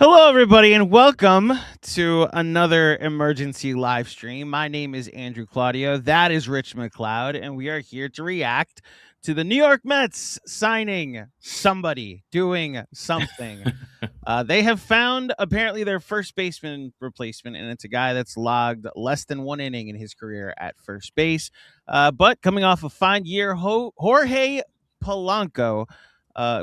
Hello, everybody, and welcome to another emergency live stream. My name is Andrew Claudio. That is Rich MacLeod, and we are here to react to the New York Mets signing somebody, doing something. They have found apparently their first baseman replacement, and it's a guy that's logged less than one inning in his career at first base. But coming off a fine year, Jorge Polanco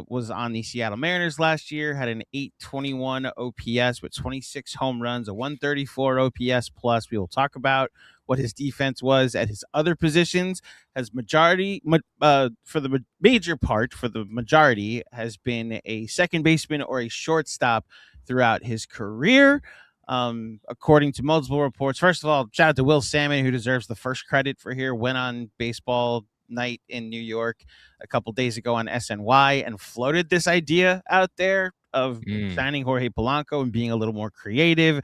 was on the Seattle Mariners last year, had an 821 OPS with 26 home runs, a 134 OPS plus. We will talk about what his defense was at his other positions. Has for the majority, has been a second baseman or a shortstop throughout his career. According to multiple reports, first of all, shout out to Will Salmon, who deserves the first credit for here. Went on Baseball Night in New York a couple days ago on SNY and floated this idea out there of signing Jorge Polanco and being a little more creative.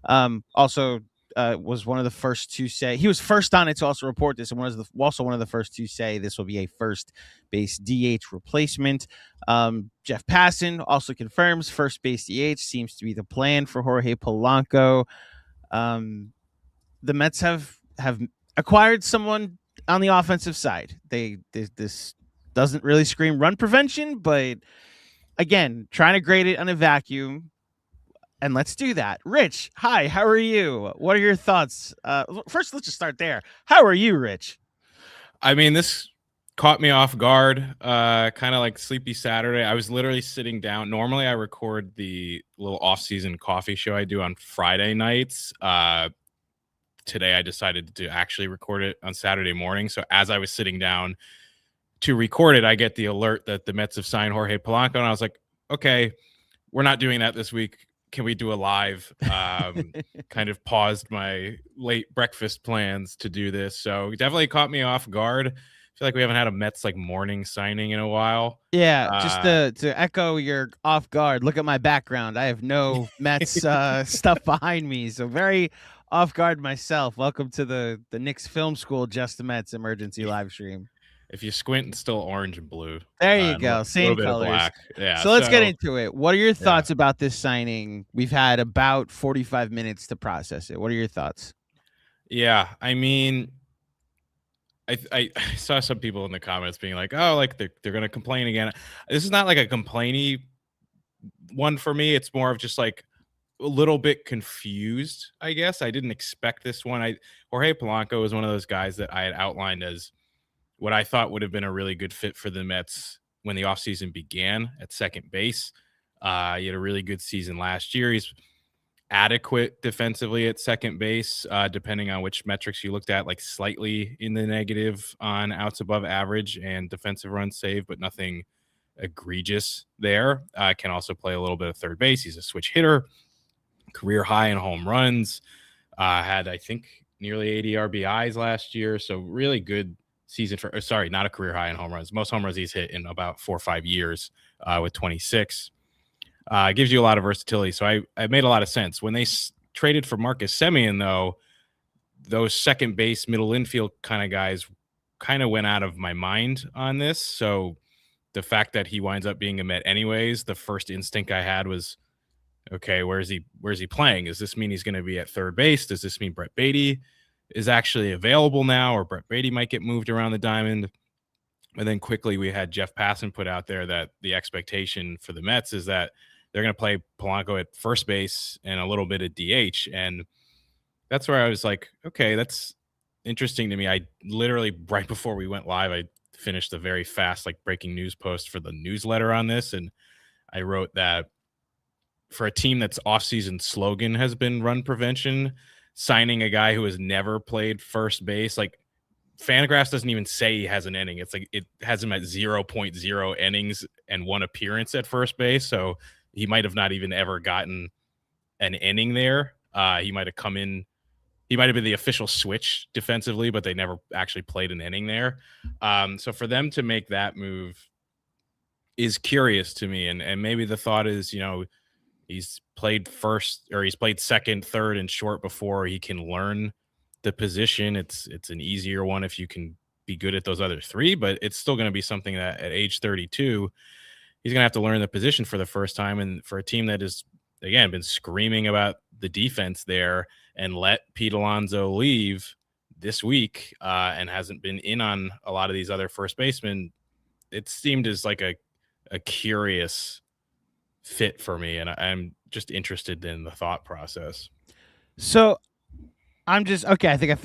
Also was one of the first to say, he was first on it to also report this, and was also one of the first to say this will be a first base DH replacement. Jeff Passan also confirms first base DH seems to be the plan for Jorge Polanco. The Mets have acquired someone on the offensive side. This doesn't really scream run prevention, but again, trying to grade it on a vacuum. And let's do that. Rich, hi, how are you? What are your thoughts? First, let's just start there. How are you, Rich? I mean, this caught me off guard, kind of like Sleepy Saturday. I was literally sitting down. Normally, I record the little off-season coffee show I do on Friday nights. Today, I decided to actually record it on Saturday morning. So as I was sitting down to record it, I get the alert that the Mets have signed Jorge Polanco. And I was like, okay, we're not doing that this week. Can we do a live? Kind of paused my late breakfast plans to do this. So it definitely caught me off guard. I feel like we haven't had a Mets like morning signing in a while. Yeah, just to echo your off guard, look at my background. I have no Mets stuff behind me, so very off guard myself. Welcome to the Knicks Film School Just the Mets emergency live stream. If you squint, it's still orange and blue. There you go. Same colors. Black. Yeah. So let's get into it. What are your thoughts about this signing? We've had about 45 minutes to process it. What are your thoughts? Yeah, I mean, I saw some people in the comments being like, oh, like they're going to complain again. This is not like a complainy one for me. It's more of just like a little bit confused, I guess. I didn't expect this one. Jorge Polanco was one of those guys that I had outlined as what I thought would have been a really good fit for the Mets when the offseason began at second base. He had a really good season last year. He's adequate defensively at second base, depending on which metrics you looked at, like slightly in the negative on outs above average and defensive runs saved, but nothing egregious there. Can also play a little bit of third base. He's a switch hitter, career high in home runs, had, I think, nearly 80 RBIs last year. So really good season for, sorry, not a career high in home runs. Most home runs he's hit in about 4 or 5 years with 26. It gives you a lot of versatility. So I made a lot of sense. When they traded for Marcus Semien, though, those second base, middle infield kind of guys kind of went out of my mind on this. So the fact that he winds up being a Met anyways, the first instinct I had was, okay, where's he playing? Does this mean he's going to be at third base? Does this mean Brett Beatty is actually available now, or Brett Beatty might get moved around the diamond? And then quickly we had Jeff Passan put out there that the expectation for the Mets is that they're going to play Polanco at first base and a little bit of DH. And that's where I was like, okay, that's interesting to me. I literally, right before we went live, I finished a very fast, like, breaking news post for the newsletter on this. And I wrote that for a team that's offseason slogan has been run prevention, signing a guy who has never played first base, like, Fangraphs doesn't even say he has an inning. It's like it has him at 0.0 innings and 1 appearance at first base. So he might have not even ever gotten an inning there. He might have come in. He might have been the official switch defensively, but they never actually played an inning there. So for them to make that move is curious to me. And maybe the thought is, he's played first, or he's played second, third, and short before. He can learn the position. It's an easier one if you can be good at those other 3, but it's still going to be something that at age 32, he's going to have to learn the position for the first time. And for a team that is again, been screaming about the defense there and let Pete Alonso leave this week and hasn't been in on a lot of these other first basemen, it seemed as like a curious fit for me. And I'm just interested in the thought process. So I'm just okay. I think I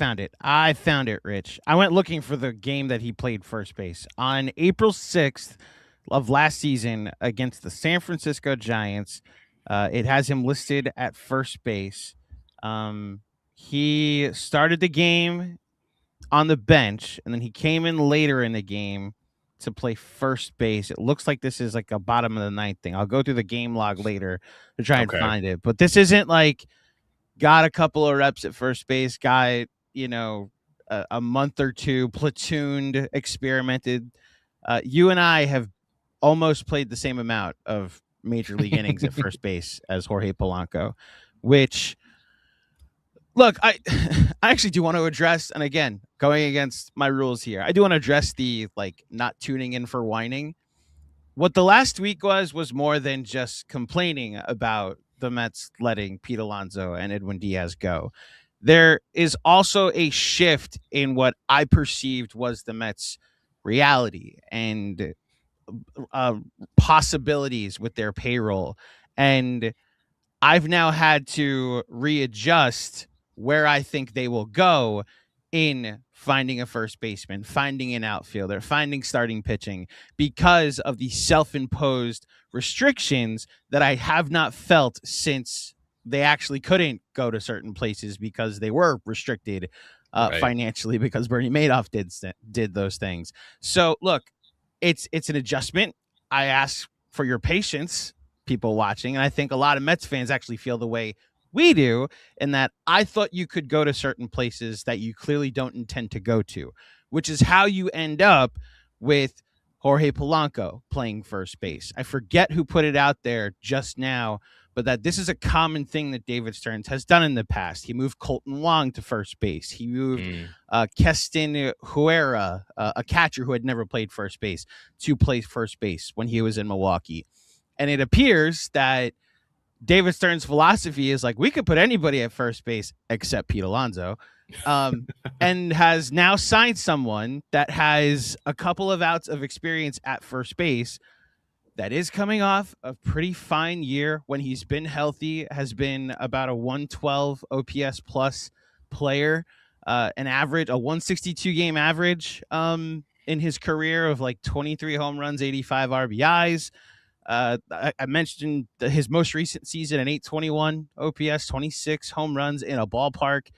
found it, Rich. I went looking for the game that he played first base on April 6th of last season against the San Francisco Giants. It has him listed at first base. He started the game on the bench, and then he came in later in the game to play first base. It looks like this is like a bottom of the ninth thing. I'll go through the game log later to try and Okay. find it, but this isn't like got a couple of reps at first base, got a month or two platooned, experimented. You and I have almost played the same amount of major league innings at first base as Jorge Polanco, which look, I I actually do want to address, and again, going against my rules here, I do want to address the like not tuning in for whining. What the last week was more than just complaining about the Mets letting Pete Alonso and Edwin Diaz go. There is also a shift in what I perceived was the Mets' reality and possibilities with their payroll. And I've now had to readjust where I think they will go in finding a first baseman, finding an outfielder, finding starting pitching because of the self-imposed restrictions that I have not felt since they actually couldn't go to certain places because they were restricted Right. financially because Bernie Madoff did those things. So look, it's an adjustment. I ask for your patience, people watching, and I think a lot of Mets fans actually feel the way we do, in that I thought you could go to certain places that you clearly don't intend to go to, which is how you end up with Jorge Polanco playing first base. I forget who put it out there just now, but that this is a common thing that David Stearns has done in the past. He moved Colton Wong to first base. He moved Keston Huera, a catcher who had never played first base, to play first base when he was in Milwaukee. And it appears that David Stern's philosophy is like, we could put anybody at first base except Pete Alonso, and has now signed someone that has a couple of outs of experience at first base, that is coming off a pretty fine year when he's been healthy, has been about a 112 OPS plus player, an average, a 162 game average in his career of like 23 home runs, 85 RBIs. I mentioned his most recent season, an 821 OPS, 26 home runs in a ballpark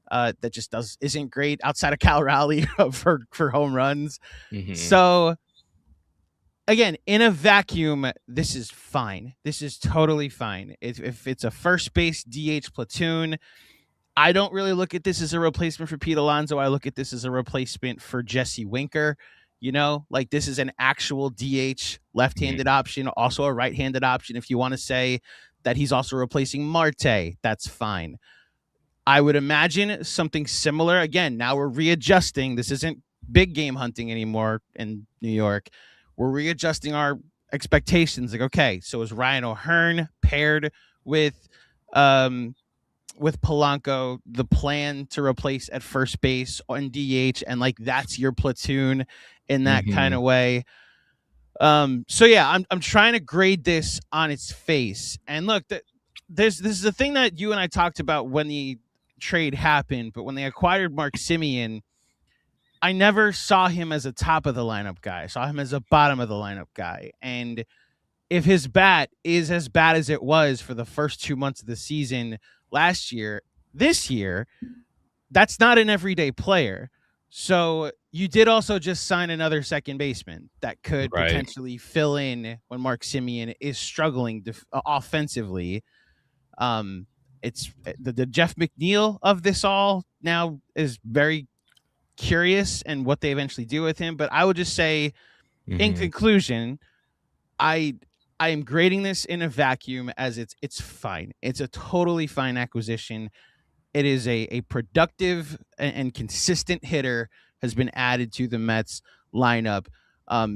that just isn't great outside of Cal Raleigh for home runs. Mm-hmm. So again, in a vacuum, this is fine. This is totally fine. If it's a first base DH platoon, I don't really look at this as a replacement for Pete Alonso. I look at this as a replacement for Jesse Winker. Like this is an actual DH left-handed option, also a right-handed option. If you want to say that he's also replacing Marte, that's fine. I would imagine something similar. Again, now we're readjusting. This isn't big game hunting anymore in New York. We're readjusting our expectations. Like, okay, so is Ryan O'Hearn paired with Polanco the plan to replace at first base on DH, and like that's your platoon in that kind of way. So yeah, I'm trying to grade this on its face. And look, this is a thing that you and I talked about when the trade happened, but when they acquired Mark Semien, I never saw him as a top of the lineup guy. I saw him as a bottom of the lineup guy. And if his bat is as bad as it was for the first 2 months of the season last year, this year, that's not an everyday player. So you did also just sign another second baseman that could potentially fill in when Mark Semien is struggling offensively. It's the Jeff McNeil of this all now is very curious and what they eventually do with him. But I would just say, in conclusion, I am grading this in a vacuum as it's fine. It's a totally fine acquisition. It is a productive and consistent hitter has been added to the Mets lineup.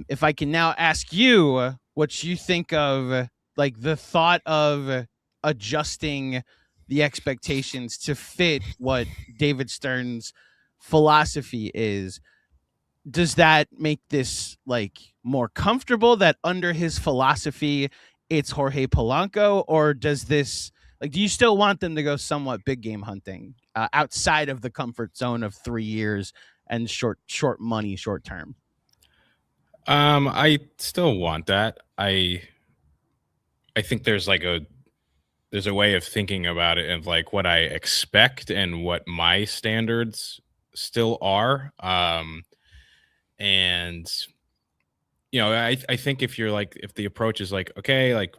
If I can now ask you what you think of like the thought of adjusting the expectations to fit what David Stern's philosophy is. Does that make this like more comfortable that under his philosophy it's Jorge Polanco, or does this like do you still want them to go somewhat big game hunting outside of the comfort zone of 3 years and short money short term? I still want that. I think there's a way of thinking about it of like what I expect and what my standards still are. And I think if you're like if the approach is like, okay, like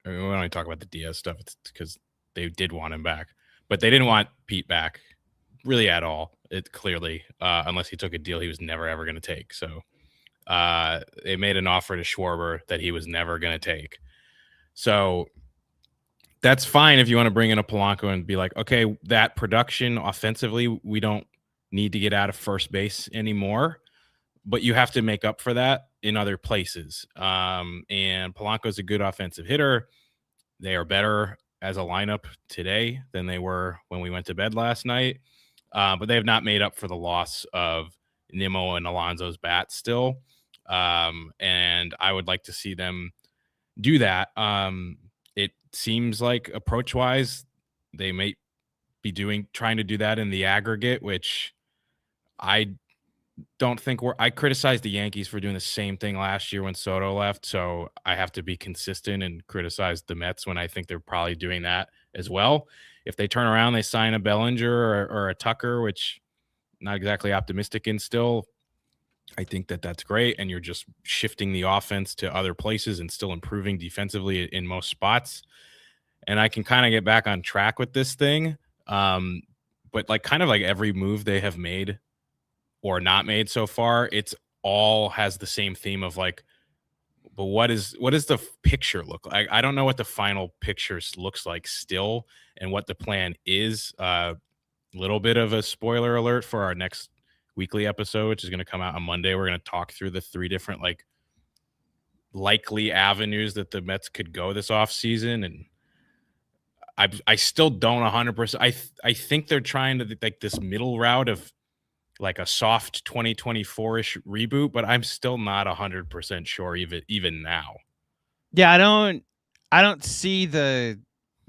I mean, we don't talk about the Diaz stuff, it's because they did want him back, but they didn't want Pete back really at all. It clearly, unless he took a deal he was never ever going to take. So they made an offer to Schwarber that he was never going to take. So that's fine if you want to bring in a Polanco and be like, okay, that production offensively, we don't need to get out of first base anymore, but you have to make up for that in other places. And Polanco's a good offensive hitter. They are better as a lineup today than they were when we went to bed last night. But they have not made up for the loss of Nimmo and Alonso's bats still. And I would like to see them do that. It seems like approach wise, they may be trying to do that in the aggregate, which I don't think I criticized the Yankees for doing the same thing last year when Soto left. So I have to be consistent and criticize the Mets when I think they're probably doing that as well. If they turn around, they sign a Bellinger or a Tucker, which I'm not exactly optimistic in still. I think that's great. And you're just shifting the offense to other places and still improving defensively in most spots. And I can kind of get back on track with this thing. But like kind of like every move they have made or not made so far, it's all has the same theme of like, but what does the picture look like? I don't know what the final picture looks like still and what the plan is. Little bit of a spoiler alert for our next weekly episode, which is going to come out on Monday. We're going to talk through the 3 different like likely avenues that the Mets could go this offseason. And I still don't 100%. I think they're trying to like this middle route of like a soft 2024-ish reboot, but I'm still not 100% sure even now. Yeah, I don't see the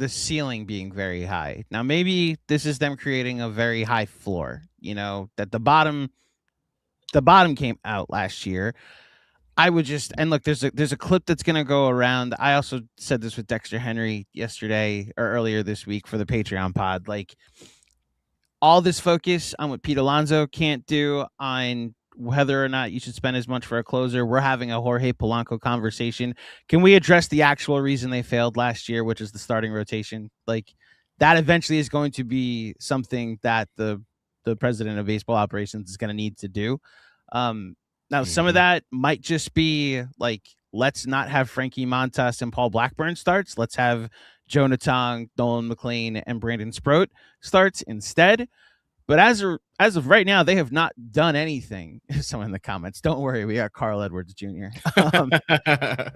ceiling being very high. Now maybe this is them creating a very high floor, that the bottom came out last year. I would just and look, there's a clip that's going to go around. I also said this with Dexter Henry yesterday or earlier this week for the Patreon pod. Like all this focus on what Pete Alonso can't do, on whether or not you should spend as much for a closer. We're having a Jorge Polanco conversation. Can we address the actual reason they failed last year, which is the starting rotation? Like that eventually is going to be something that the president of baseball operations is going to need to do. Now, some of that might just be like, let's not have Frankie Montas and Paul Blackburn starts. Let's have Joe Natang, Nolan McLean, and Brandon Sproat starts instead. But as of right now, they have not done anything. Someone in the comments, don't worry, we got Carl Edwards Jr.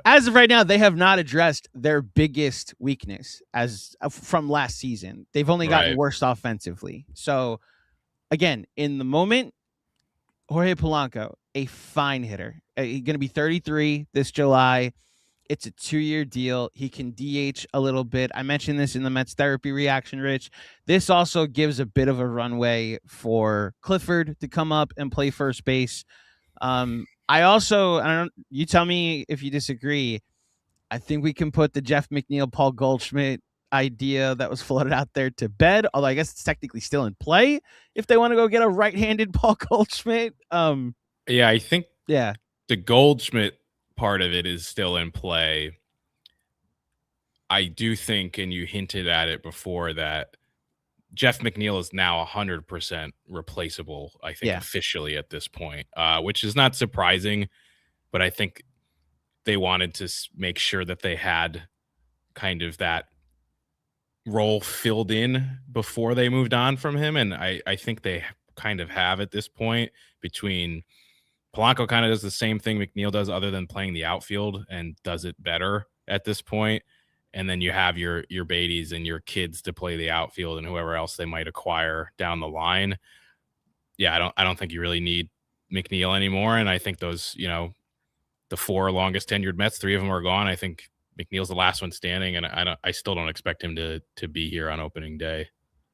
As of right now, they have not addressed their biggest weakness as from last season. They've only gotten worse offensively. So again, in the moment, Jorge Polanco, a fine hitter. He's going to be 33 this July. It's a 2-year deal. He can DH a little bit. I mentioned this in the Mets therapy reaction, Rich. This also gives a bit of a runway for Clifford to come up and play first base. You tell me if you disagree. I think we can put the Jeff McNeil, Paul Goldschmidt idea that was floated out there to bed, although I guess it's technically still in play if they want to go get a right-handed Paul Goldschmidt. Yeah, I think the Goldschmidt part of it is still in play. I do think, and you hinted at it before, that Jeff McNeil is now 100% replaceable, I think, officially at this point, which is not surprising, but I think they wanted to make sure that they had kind of that role filled in before they moved on from him. And I think they kind of have at this point. Between Polanco kind of does the same thing McNeil does other than playing the outfield and does it better at this point. and then you have your Beatties and your kids to play the outfield and whoever else they might acquire down the line. Yeah, I don't think you really need McNeil anymore. And I think those, the 4 longest tenured Mets, 3 of them are gone. I think McNeil's the last one standing, and I still don't expect him to be here on opening day.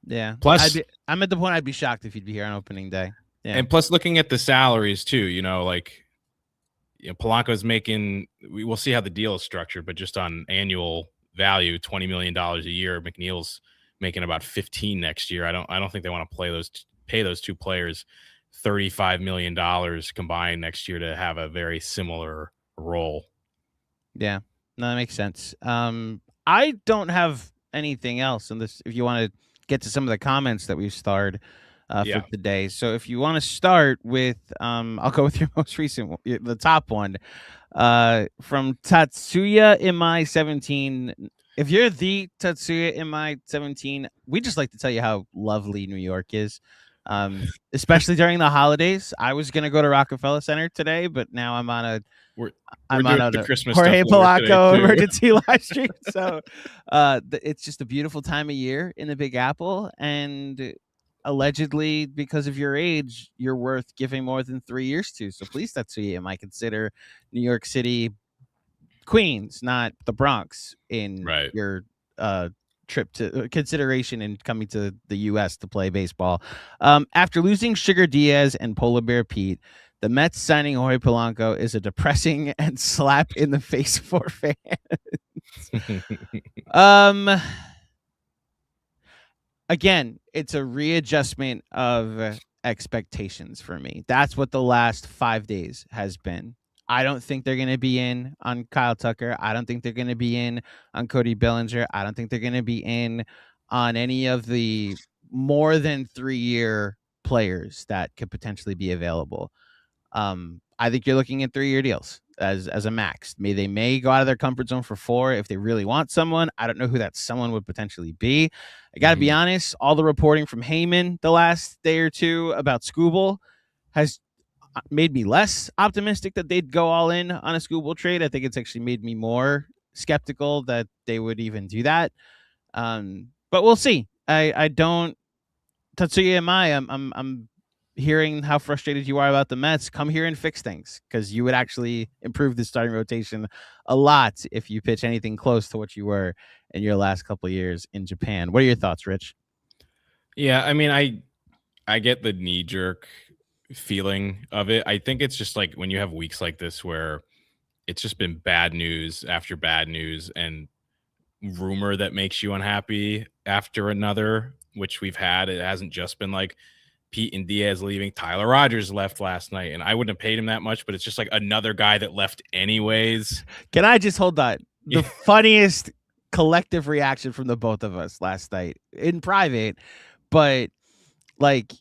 Yeah. Plus, I'm at the point I'd be shocked if he'd be here on opening day. Yeah. And plus, looking at the salaries too, Polanco's making. We'll see how the deal is structured, but just on annual value, $20 million a year. McNeil's making about 15 next year. I don't think they want to pay those two players $35 million combined next year to have a very similar role. Yeah, no, that makes sense. I don't have anything else in this. If you want to get to some of the comments that we've starred for today, so if you want to start with, I'll go with your most recent one, the top one, from Tatsuya MI17. If you're the Tatsuya MI17, we just like to tell you how lovely New York is. Especially during the holidays. I was gonna go to Rockefeller Center today, but now I'm on the Christmas Jorge Polanco emergency live stream. So it's just a beautiful time of year in the Big Apple, and allegedly because of your age, you're worth giving more than 3 years to. So please, Tatsuya, might consider New York City, Queens, not the Bronx, in your trip to consideration in coming to the U.S. to play baseball. After losing Sugar Diaz and Polar Bear Pete, the Mets signing Jorge Polanco is a depressing and slap in the face for fans. Again, it's a readjustment of expectations for me. That's what the last 5 days has been. I don't think they're going to be in on Kyle Tucker. I don't think they're going to be in on Cody Bellinger. I don't think they're going to be in on any of the more than 3-year players that could potentially be available. I think you're looking at 3-year deals as a max. They may go out of their comfort zone for 4 if they really want someone. I don't know who that someone would potentially be. I got to be honest, all the reporting from Heyman the last day or two about Skubal has made me less optimistic that they'd go all in on a Skubal trade. I think it's actually made me more skeptical that they would even do that. But we'll see. I don't. Tatsuya I'm hearing how frustrated you are about the Mets. Come here and fix things, because you would actually improve the starting rotation a lot if you pitch anything close to what you were in your last couple of years in Japan. What are your thoughts, Rich? Yeah, I mean, I get the knee-jerk feeling of it. I think it's just like when you have weeks like this where it's just been bad news after bad news and rumor that makes you unhappy after another, which we've had. It hasn't just been like Pete and Diaz leaving. Tyler Rogers left last night, and I wouldn't have paid him that much, but it's just like another guy that left anyways. Can I just hold on? The funniest collective reaction from the both of us last night in private, but like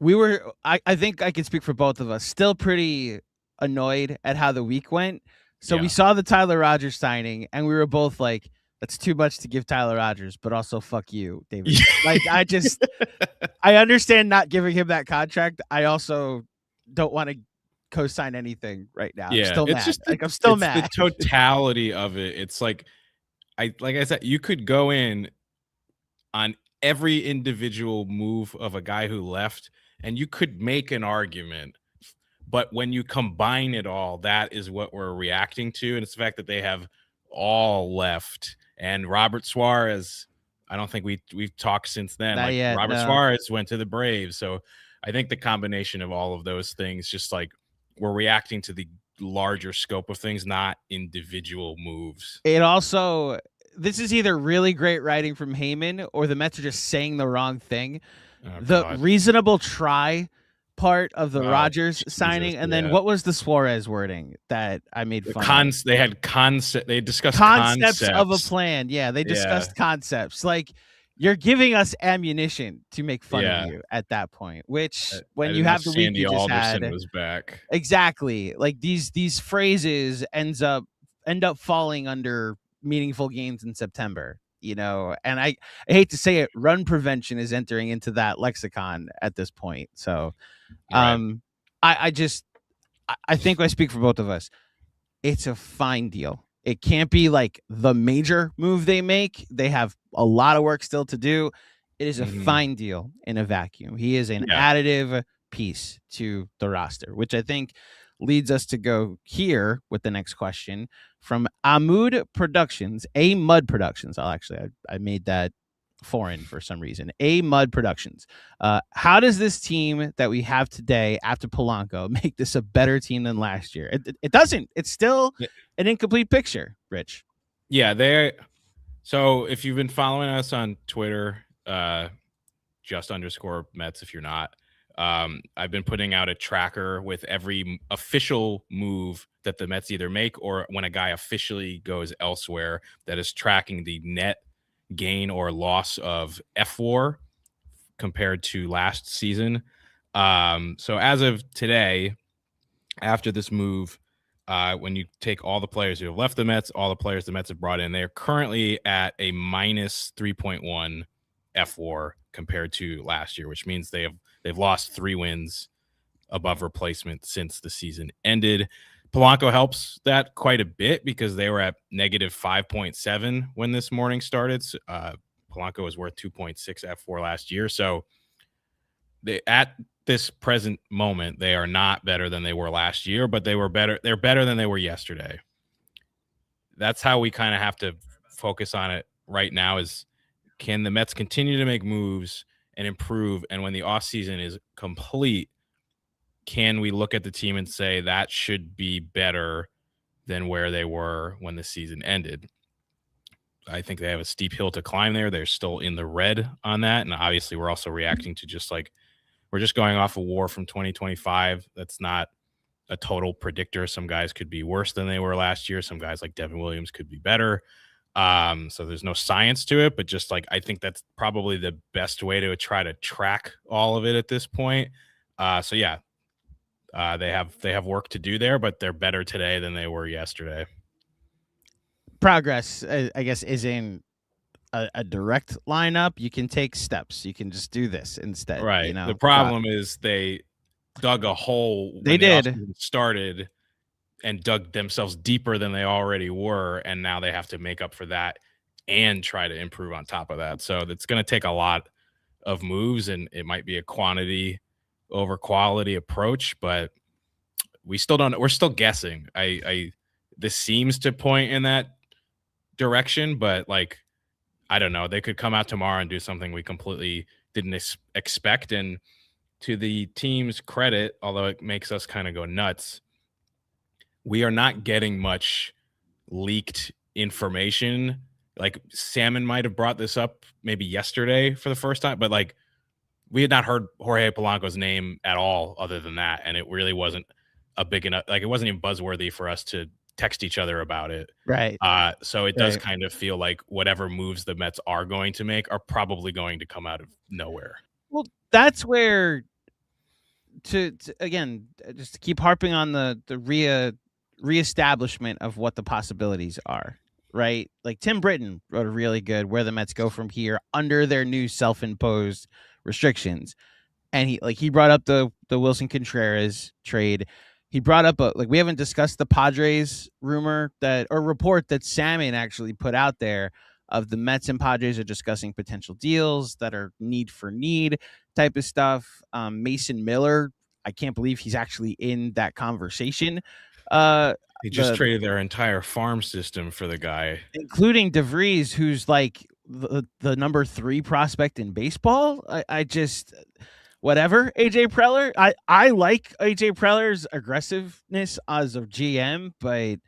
we were, I think I can speak for both of us, still pretty annoyed at how the week went. So we saw the Tyler Rogers signing, and we were both like, that's too much to give Tyler Rogers, but also fuck you, David. Like, I understand not giving him that contract. I also don't want to co-sign anything right now. Yeah, I'm still mad. I'm still mad. The totality of it. It's like I said, you could go in on every individual move of a guy who left, and you could make an argument. But when you combine it all, that is what we're reacting to. And it's the fact that they have all left. And Robert Suarez, I don't think we've talked since then. Robert Suarez went to the Braves. So I think the combination of all of those things, just like we're reacting to the larger scope of things, not individual moves. It also, this is either really great writing from Heyman or the Mets are just saying the wrong thing. Reasonable try part of the Rogers signing, and then what was the Suarez wording that I made fun of? They had they discussed concepts of a plan. Yeah, they discussed concepts. Like, you're giving us ammunition to make fun of you at that point, which when you have the week you just had, was back. Exactly. Like these phrases end up falling under meaningful games in September, and I hate to say it, run prevention is entering into that lexicon at this point. So I think I speak for both of us. It's a fine deal. It can't be like the major move they make. They have a lot of work still to do. It is a fine deal in a vacuum. He is an additive piece to the roster, which I think leads us to go here with the next question from Amud Productions, A Mud Productions. I made that foreign for some reason. A Mud Productions. How does this team that we have today after Polanco make this a better team than last year? It doesn't. It's still an incomplete picture, Rich. Yeah, so if you've been following us on Twitter, _Mets if you're not, I've been putting out a tracker with every official move that the Mets either make or when a guy officially goes elsewhere, that is tracking the net gain or loss of FWAR compared to last season. So as of today, after this move, when you take all the players who have left the Mets, all the players the Mets have brought in, they're currently at a minus 3.1 FWAR compared to last year, which means they've lost 3 wins above replacement since the season ended. Polanco helps that quite a bit because they were at negative 5.7 when this morning started. Polanco was worth 2.6 FWAR last year. So at this present moment, they are not better than they were last year, but they're better than they were yesterday. That's how we kind of have to focus on it right now is, can the Mets continue to make moves and improve? And when the offseason is complete, can we look at the team and say that should be better than where they were when the season ended? I think they have a steep hill to climb there. They're still in the red on that. And obviously we're also reacting to just like, we're just going off a WAR from 2025. That's not a total predictor. Some guys could be worse than they were last year. Some guys like Devin Williams could be better. So there's no science to it, but just like, I think that's probably the best way to try to track all of it at this point. So yeah, they have work to do there, but they're better today than they were yesterday. Progress, I guess, isn't a direct lineup. You can take steps. You can just do this instead. Right. The problem is they dug a hole when they did started and dug themselves deeper than they already were, and now they have to make up for that and try to improve on top of that. So it's going to take a lot of moves, and it might be a quantity over quality approach, but we still don't. We're still guessing. This seems to point in that direction, but like, I don't know. They could come out tomorrow and do something we completely didn't expect. And to the team's credit, although it makes us kind of go nuts, we are not getting much leaked information. Like Salmon might have brought this up maybe yesterday for the first time, but like we had not heard Jorge Polanco's name at all other than that. And it really wasn't a big enough, like it wasn't even buzzworthy for us to text each other about it. Right. So it does kind of feel like whatever moves the Mets are going to make are probably going to come out of nowhere. Well, that's where to again, just to keep harping on the reestablishment of what the possibilities are, right? Like Tim Britton wrote a really good Where the Mets Go From Here under their new self-imposed restrictions. And he brought up the Wilson Contreras trade. He brought up we haven't discussed the Padres rumor or report that Salmon actually put out there of the Mets and Padres are discussing potential deals that are need for need type of stuff. Mason Miller, I can't believe he's actually in that conversation. They just traded their entire farm system for the guy, including DeVries, who's like the number 3 prospect in baseball. I just whatever. AJ Preller, I like AJ Preller's aggressiveness as a GM, but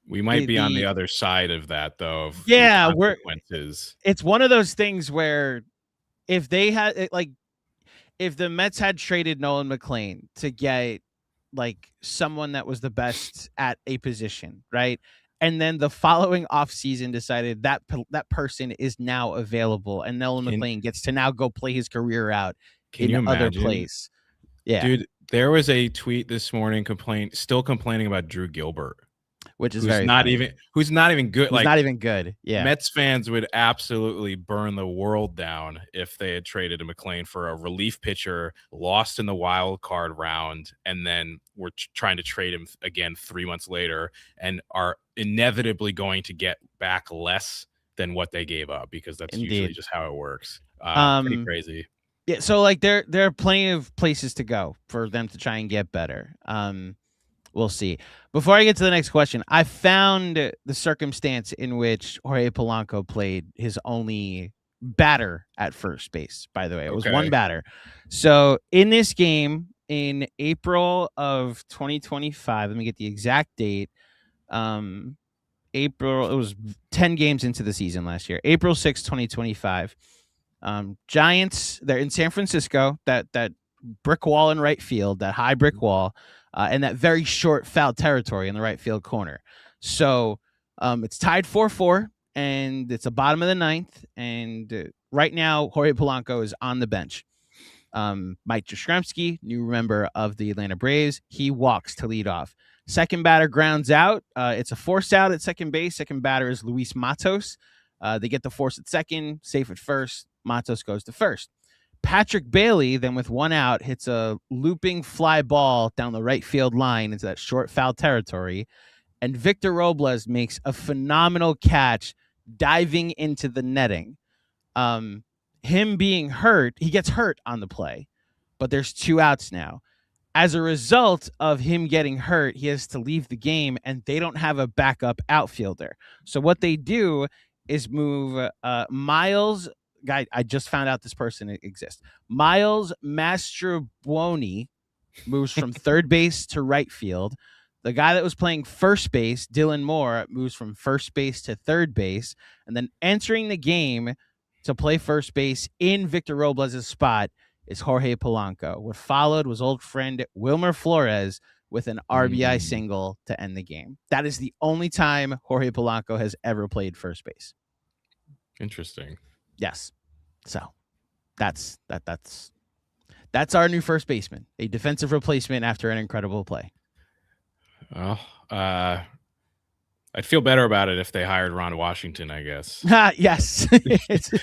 we might be on the other side of that though. Of consequences. It's one of those things where if they had if the Mets had traded Nolan McLean to get like someone that was the best at a position, right? And then the following offseason decided that person is now available and Nolan McLean gets to now go play his career out in other place. Yeah. Dude, there was a tweet this morning still complaining about Drew Gilbert. which is who's very not funny. even good. Who's Like, not even good. Yeah. Mets fans would absolutely burn the world down if they had traded a McLean for a relief pitcher, lost in the wild card round, and then were trying to trade him again 3 months later, and are inevitably going to get back less than what they gave up, because that's usually Indeed. just how it works. Pretty crazy. Yeah, so like there are plenty of places to go for them to try and get better. We'll see. Before I get to the next question, I found the circumstance in which Jorge Polanco played his only batter at first base, by the way. It was one Okay. batter. So in this game in April of 2025, let me get the exact date. April, it was 10 games into the season last year. April 6th, 2025. Giants, they're in San Francisco, that brick wall in right field, that high brick wall, and that very short foul territory in the right field corner. So it's tied 4-4, and it's the bottom of the ninth. And right now, Jorge Polanco is on the bench. Mike Jastrzemski, new member of the Atlanta Braves, he walks to lead off. Second batter grounds out. It's a force out at second base. Second batter is Luis Matos. They get the force at second, safe at first. Matos goes to first. Patrick Bailey, then with one out, hits a looping fly ball down the right field line into that short foul territory. And Victor Robles makes a phenomenal catch diving into the netting. Him being hurt, he gets hurt on the play, but there's 2 outs now. As a result of him getting hurt, he has to leave the game, and they don't have a backup outfielder. So what they do is move Miles. Guy, I just found out this person exists. Miles Mastrobuoni moves from third base to right field. The guy that was playing first base, Dylan Moore, moves from first base to third base. And then entering the game to play first base in Victor Robles' spot is Jorge Polanco. What followed was old friend Wilmer Flores with an RBI single to end the game. That is the only time Jorge Polanco has ever played first base. Interesting. Yes. So that's our new first baseman, a defensive replacement after an incredible play. Well, I'd feel better about it if they hired Ron Washington, I guess. Yes.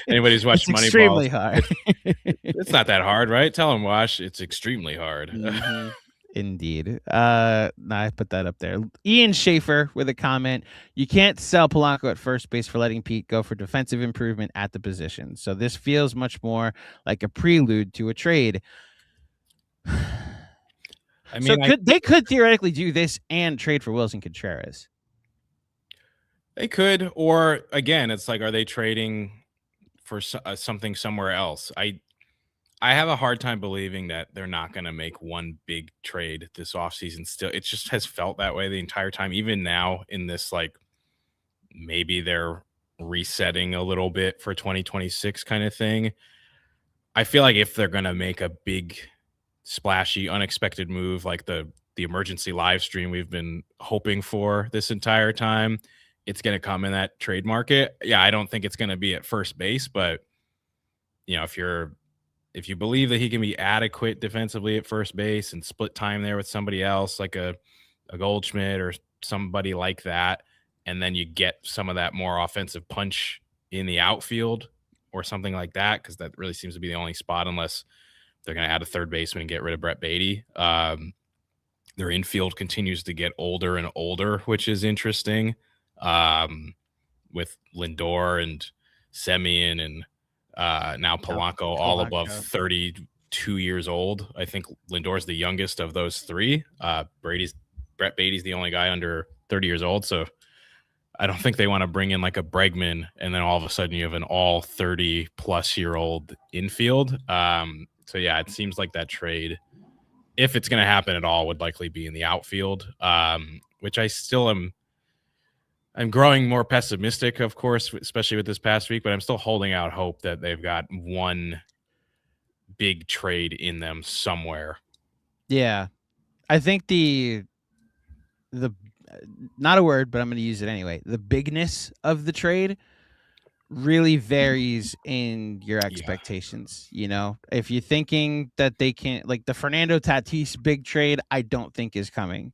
Anybody's who's watched Moneyball, extremely hard. It's not that hard, right? Tell him, Wash, it's extremely hard. Mm-hmm. Indeed. I put that up there. Ian Schaefer with a comment. You can't sell Polanco at first base for letting Pete go for defensive improvement at the position. So this feels much more like a prelude to a trade. I mean, so they could theoretically do this and trade for Wilson Contreras. They could, or again, it's like, are they trading for something somewhere else? I have a hard time believing that they're not going to make one big trade this offseason still. It just has felt that way the entire time. Even now in this, like, maybe they're resetting a little bit for 2026 kind of thing. I feel like if they're going to make a big, splashy, unexpected move like the emergency live stream we've been hoping for this entire time, it's going to come in that trade market. Yeah, I don't think it's going to be at first base, but you know, if you believe that he can be adequate defensively at first base and split time there with somebody else, like a Goldschmidt or somebody like that, and then you get some of that more offensive punch in the outfield or something like that, because that really seems to be the only spot, unless they're going to add a third baseman and get rid of Brett Beatty. Their infield continues to get older and older, which is interesting, with Lindor and Semien and now Polanco, all above 32 years old. I think Lindor's the youngest of those three. Brett Beatty's the only guy under 30 years old. So I don't think they want to bring in like a Bregman and then all of a sudden you have an all 30 plus year old infield. So yeah, it seems like that trade, if it's going to happen at all, would likely be in the outfield, which I still am. I'm growing more pessimistic, of course, especially with this past week, but I'm still holding out hope that they've got one big trade in them somewhere. Yeah. I think the not a word, but I'm going to use it anyway. The bigness of the trade really varies in your expectations. Yeah. You know, if you're thinking that they can't, like the Fernando Tatis big trade, I don't think is coming.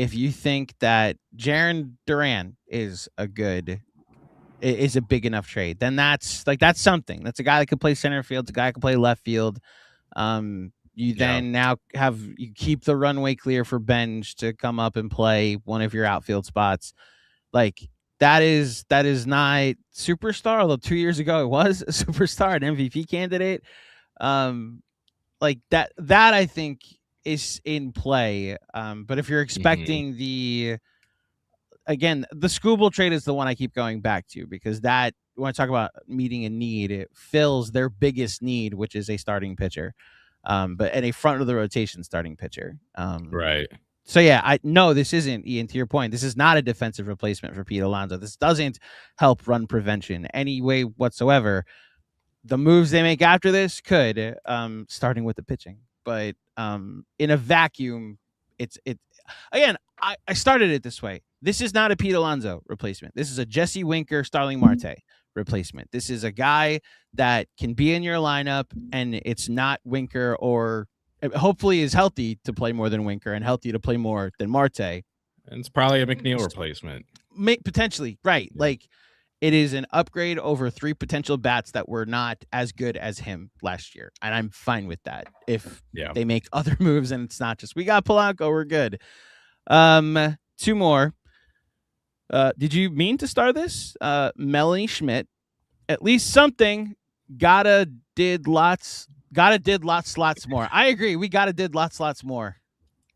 if you think that Jarren Duran is a big enough trade, then that's something. That's a guy that could play center field. It's a guy that can play left field. You then now you keep the runway clear for Benj to come up and play one of your outfield spots. Like that is not superstar, although 2 years ago it was a superstar, an MVP candidate. Like that I think is in play. But if you're expecting the Skubal trade is the one I keep going back to, because that, when I talk about meeting a need, it fills their biggest need, which is a starting pitcher, but at a front of the rotation starting pitcher. Right. So yeah, this isn't, Ian, to your point, this is not a defensive replacement for Pete Alonso. This doesn't help run prevention any way whatsoever. The moves they make after this could, starting with the pitching, but in a vacuum, again, I started it this way. This is not a Pete Alonso replacement. This is a Jesse Winker, Starling Marte replacement. This is a guy that can be in your lineup, and it's not Winker, or hopefully is healthy to play more than Winker and healthy to play more than Marte. And it's probably a McNeil replacement. Potentially, right. Yeah. Like, it is an upgrade over 3 potential bats that were not as good as him last year. And I'm fine with that. If they make other moves and it's not just, we got Polanco, we're good. 2 more. Did you mean to start this? Melanie Schmidt, at least something. Did lots more. I agree. We did lots more.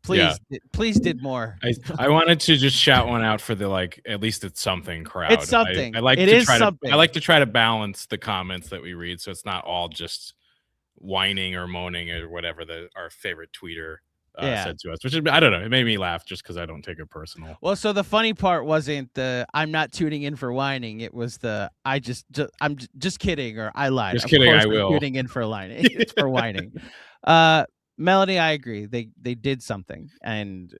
Please did more. I wanted to just shout one out for the, like, at least it's something crowd. It's something. I like it to is try something. I like to try to balance the comments that we read, so it's not all just whining or moaning or whatever our favorite tweeter said to us, which is, I don't know, it made me laugh just because I don't take it personal. Well, so the funny part wasn't the I'm not tuning in for whining. It was the I'm just kidding, or I lied. Just kidding, I will. Tuning in for whining. It's for whining. Melanie, I agree. They did something, and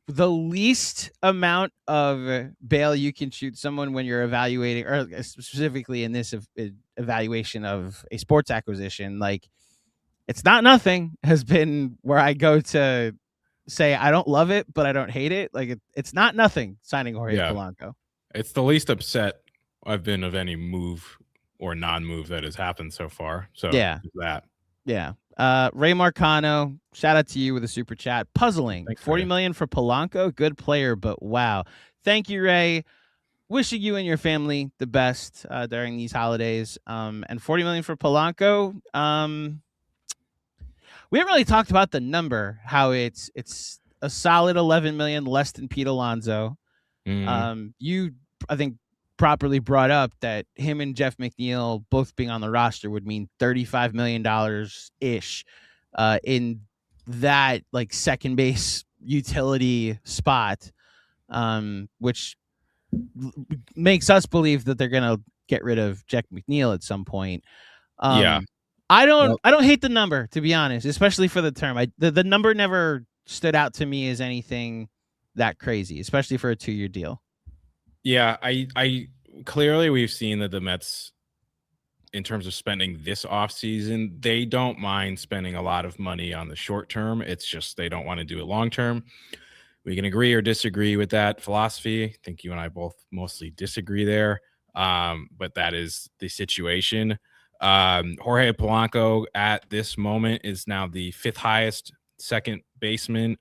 the least amount of bail you can shoot someone when you're evaluating, or specifically in this evaluation of a sports acquisition, like, it's not nothing, has been where I go to say I don't love it, but I don't hate it. Like, it's not nothing signing Jorge Polanco. It's the least upset I've been of any move or non-move that has happened so far. So that. Yeah. Ray Marcano, shout out to you with a super chat. Puzzling. Thanks, $40 million for Polanco. Good player, but wow. Thank you, Ray. Wishing you and your family the best during these holidays. And $40 million for Polanco. We haven't really talked about the number, how it's a solid $11 million less than Pete Alonso. You, I think, properly brought up that him and Jeff McNeil both being on the roster would mean $35 million ish in that, like, second base utility spot, which makes us believe that they're gonna get rid of Jeff McNeil at some point. I don't hate the number, to be honest, especially for the term. The number never stood out to me as anything that crazy, especially for a 2-year deal. Yeah, I clearly we've seen that the Mets, in terms of spending this offseason, they don't mind spending a lot of money on the short term. It's just they don't want to do it long term. We can agree or disagree with that philosophy. I think you and I both mostly disagree there, but that is the situation. Jorge Polanco at this moment is now the 5th highest paid second baseman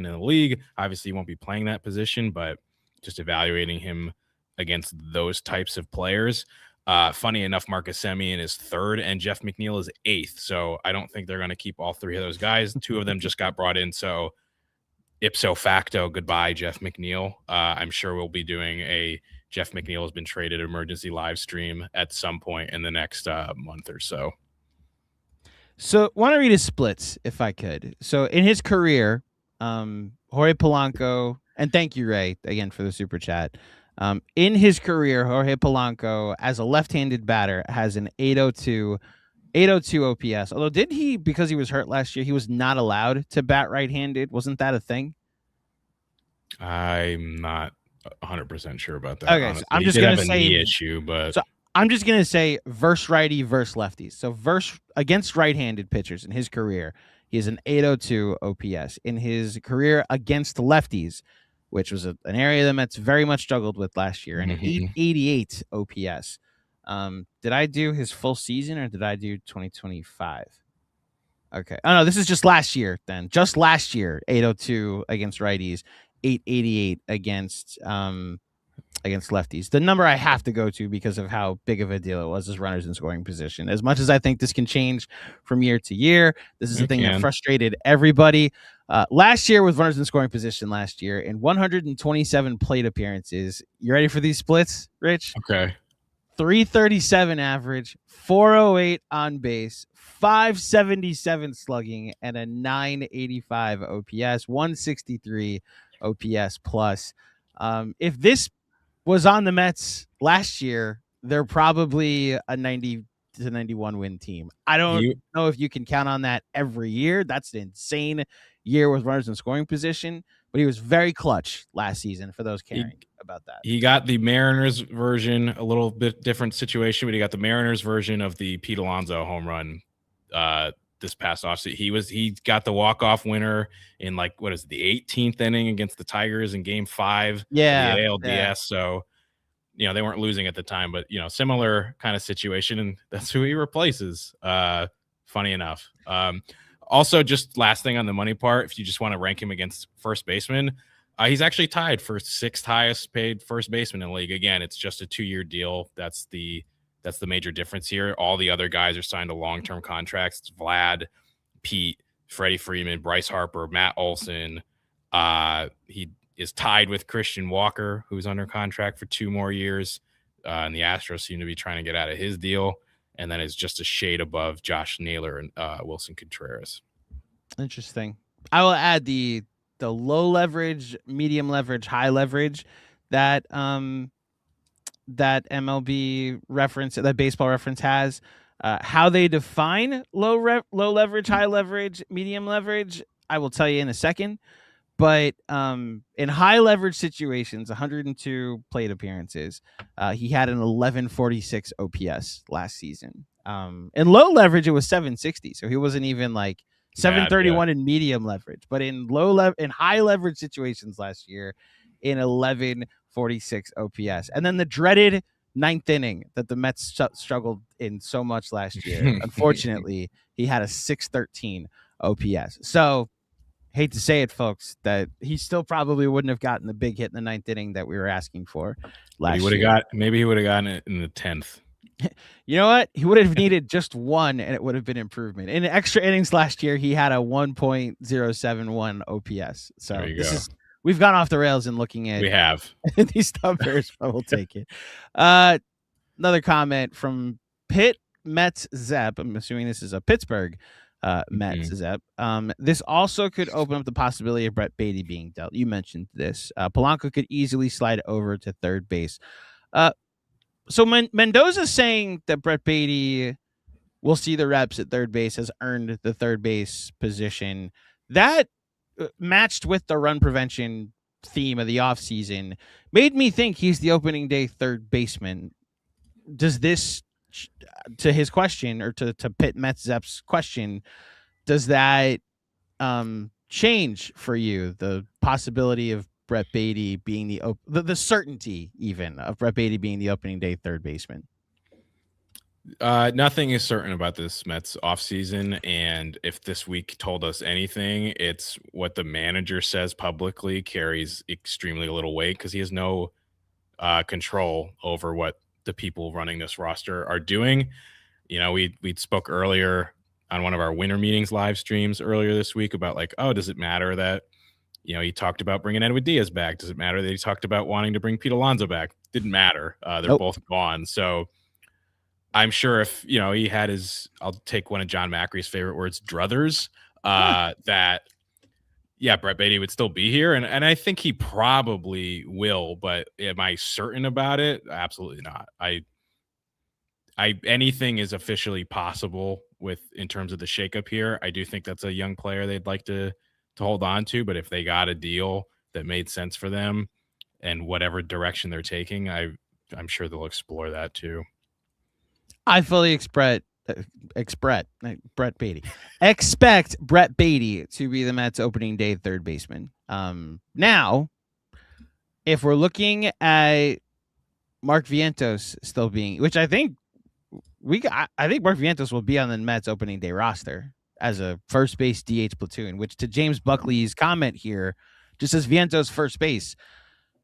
in the league. Obviously, he won't be playing that position, but just evaluating him against those types of players. Funny enough, Marcus Semien is 3rd and Jeff McNeil is 8th. So I don't think they're going to keep all 3 of those guys. 2 of them just got brought in. So ipso facto, goodbye, Jeff McNeil. I'm sure we'll be doing a Jeff McNeil has been traded emergency live stream at some point in the next month or so. So want to read his splits if I could. So in his career, Jorge Polanco, and thank you, Ray, again for the super chat. In his career, Jorge Polanco, as a left-handed batter, has an 802 OPS. Although, did he, because he was hurt last year, he was not allowed to bat right-handed? Wasn't that a thing? I'm not 100% sure about that. Okay, so I'm just going to say knee issue, but so I'm just going to say versus righty versus lefties. So against right-handed pitchers in his career, He has an 802 OPS. In his career against lefties, which was an area the Mets very much struggled with last year, an 888 OPS. Did I do his full season or did I do 2025? Okay. Oh no, this is just last year then. Just last year, 802 against righties, 888 against lefties. The number I have to go to because of how big of a deal it was as runners in scoring position. As much as I think this can change from year to year, this is a thing that frustrated everybody. Last year with runners in scoring position last year in 127 plate appearances. You ready for these splits, Rich? Okay. 337 average, 408 on base, 577 slugging, and a 985 OPS, 163 OPS plus. If this was on the Mets last year, they're probably a 90 to 91 win team. I don't know if you can count on that every year. That's an insane year with runners in scoring position, but he was very clutch last season for those caring about that. He got the Mariners version, a little bit different situation, but he got the Mariners version of the Pete Alonso home run this past offseason. He got the walk-off winner in the 18th inning against the Tigers in Game 5 of the ALDS. Yeah. So, they weren't losing at the time, but similar kind of situation, and that's who he replaces. Funny enough. Also, just last thing on the money part, if you just want to rank him against first baseman, he's actually tied for 6th highest paid first baseman in the league. Again, it's just a 2-year deal. That's the major difference here. All the other guys are signed to long-term contracts. It's Vlad, Pete, Freddie Freeman, Bryce Harper, Matt Olson. He is tied with Christian Walker, who's under contract for 2 more years. And the Astros seem to be trying to get out of his deal. And then it's just a shade above Josh Naylor and Wilson Contreras. Interesting. I will add the low leverage, medium leverage, high leverage that that MLB reference, that baseball reference has. How they define low leverage, high leverage, medium leverage, I will tell you in a second. But in high leverage situations, 102 plate appearances, he had an 1146 OPS last season. In low leverage, it was 760, so he wasn't even 731 in medium leverage. But in high leverage situations last year, in 1146 OPS, and then the dreaded 9th inning that the Mets struggled in so much last year. Unfortunately, he had a 613 OPS. So, hate to say it, folks, that he still probably wouldn't have gotten the big hit in the 9th inning that we were asking for last year. Maybe he would have gotten it in the 10th. You know what? He would have needed just one, and it would have been improvement. In extra innings last year, he had a 1.071 OPS. So we've gone off the rails in looking at these numbers, but we'll take it. Another comment from Pitt Mets Zep. I'm assuming this is a Pittsburgh Mets Zep. This also could open up the possibility of Brett Baty being dealt. You mentioned this. Polanco could easily slide over to third base. So Mendoza's saying that Brett Baty will see the reps at third base, has earned the third base position. That matched with the run prevention theme of the offseason made me think he's the opening day third baseman. Does this, to his question, or to Pitt Mets Zep's question, does that change for you the possibility of Brett Baty being the certainty even of Brett Baty being the opening day third baseman? Nothing is certain about this Mets offseason, and if this week told us anything, it's what the manager says publicly carries extremely little weight because he has no control over what the people running this roster are doing. We spoke earlier on one of our winter meetings live streams earlier this week about does it matter that he talked about bringing Edwin Diaz back? Does it matter that he talked about wanting to bring Pete Alonso back? Didn't matter. They're both gone. So I'm sure if he had I'll take one of John Macri's favorite words, druthers, that Brett Baty would still be here, and I think he probably will. But am I certain about it? Absolutely not. Anything is officially possible in terms of the shakeup here. I do think that's a young player they'd like to hold on to, but if they got a deal that made sense for them and whatever direction they're taking, I'm sure they'll explore that too. I fully expect Brett Beatty. Expect Brett Beatty to be the Mets opening day third baseman. Now, if we're looking at Mark Vientos still being, which I think I think Mark Vientos will be on the Mets opening day roster as a first base DH platoon, which to James Buckley's comment here, just as Vientos first base.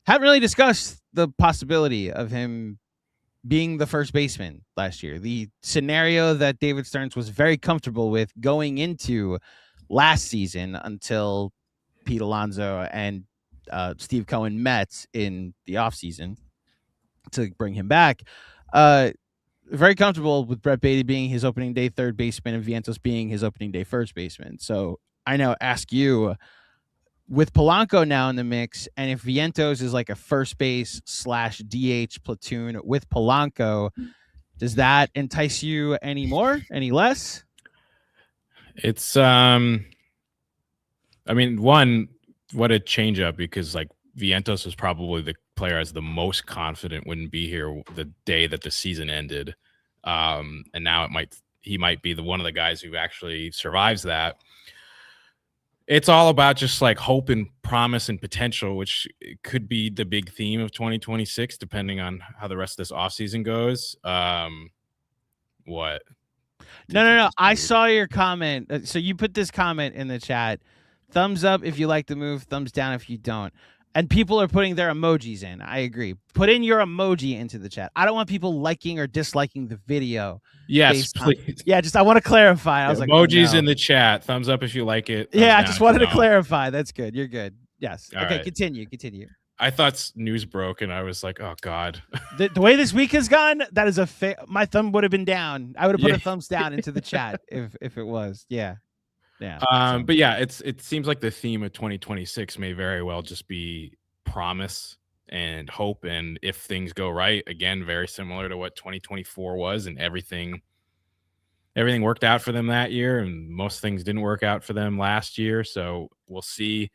Haven't really discussed the possibility of him being the first baseman last year. The scenario that David Stearns was very comfortable with going into last season until Pete Alonso and Steve Cohen met in the offseason to bring him back. Very comfortable with Brett Beatty being his opening day third baseman and Vientos being his opening day first baseman. So I now ask you, with Polanco now in the mix, and if Vientos is like a first base / DH platoon with Polanco, does that entice you any more, any less? It's I mean, one, what a change up, because like Vientos was probably the player I was the most confident wouldn't be here the day that the season ended. And now he might be one of the guys who actually survives that. It's all about just like hope and promise and potential, which could be the big theme of 2026, depending on how the rest of this offseason goes. What? No. I saw your comment. So you put this comment in the chat. Thumbs up if you like the move. Thumbs down if you don't. And people are putting their emojis in. I agree. Put in your emoji into the chat. I don't want people liking or disliking the video. Yes, please. Yeah, just I want to clarify. I was emojis like, oh, no. In the chat. Thumbs up if you like it. Yeah, I just wanted to clarify. That's good. You're good. Yes. All okay, right. Continue. I thought news broke, and I was like, oh, God. The way this week has gone, that is my thumb would have been down. I would have put a thumbs down into the chat if it was. Yeah. But yeah, it seems like the theme of 2026 may very well just be promise and hope, and if things go right, again, very similar to what 2024 was, and everything worked out for them that year, and most things didn't work out for them last year. So we'll see.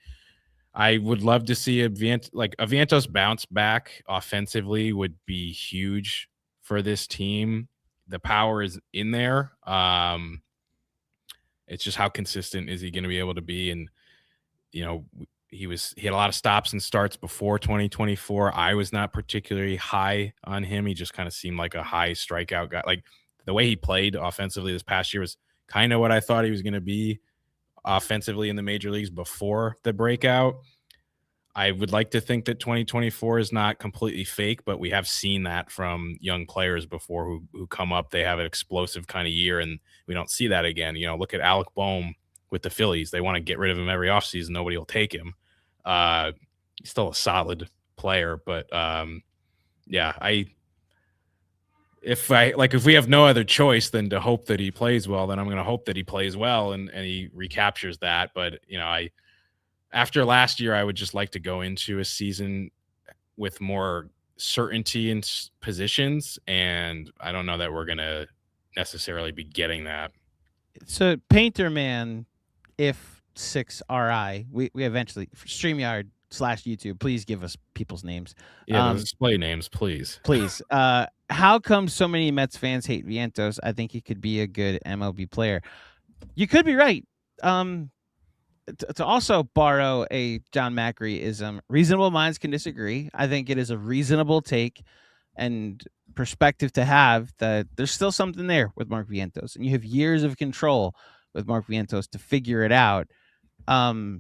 I would love to see a Vientos bounce back offensively would be huge for this team. The power is in there. It's just how consistent is he going to be able to be? And, you know, he had a lot of stops and starts before 2024. I was not particularly high on him. He just kind of seemed like a high strikeout guy. Like the way he played offensively this past year was kind of what I thought he was going to be offensively in the major leagues before the breakout. I would like to think that 2024 is not completely fake, but we have seen that from young players before who come up. They have an explosive kind of year, and we don't see that again. You know, look at Alec Boehm with the Phillies. They want to get rid of him every offseason. Nobody will take him. He's still a solid player, but yeah, if we have no other choice than to hope that he plays well, then I'm going to hope that he plays well and he recaptures that. But, you know, after last year, I would just like to go into a season with more certainty in positions, and I don't know that we're going to necessarily be getting that. So Painter Man, if 6RI, we eventually StreamYard / YouTube, please give us people's names. Yeah, display names, please. Please. How come so many Mets fans hate Vientos? I think he could be a good MLB player. You could be right. To also borrow a John Macri-ism, reasonable minds can disagree. I think it is a reasonable take and perspective to have that there's still something there with Mark Vientos, and you have years of control with Mark Vientos to figure it out. I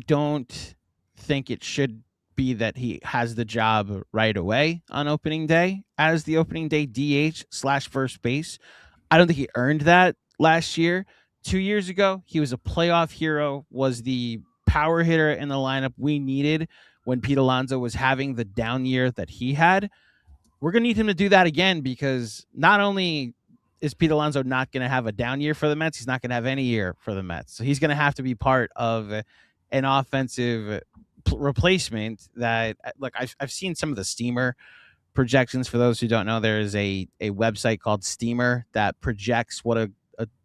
don't think it should be that he has the job right away on opening day as the opening day DH / first base. I don't think he earned that last year. 2 years ago, he was a playoff hero, was the power hitter in the lineup we needed when Pete Alonso was having the down year that he had. We're going to need him to do that again, because not only is Pete Alonso not going to have a down year for the Mets, he's not going to have any year for the Mets. So he's going to have to be part of an offensive replacement that, look, I've seen some of the Steamer projections. For those who don't know, there is a website called Steamer that projects what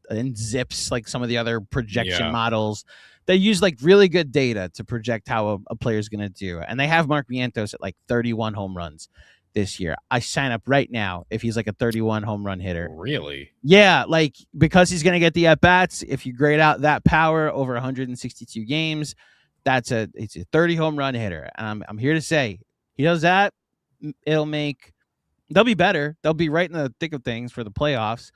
and zips like some of the other projection models. They use like really good data to project how a player is going to do. And they have Mark Vientos at like 31 home runs. this year. I sign up right now if he's like a 31 home run hitter. Really? Yeah, like because he's going to get the at bats. If you grade out that power over 162 games, it's a 30 home run hitter. And I'm here to say he does that. They'll be better. They'll be right in the thick of things for the playoffs.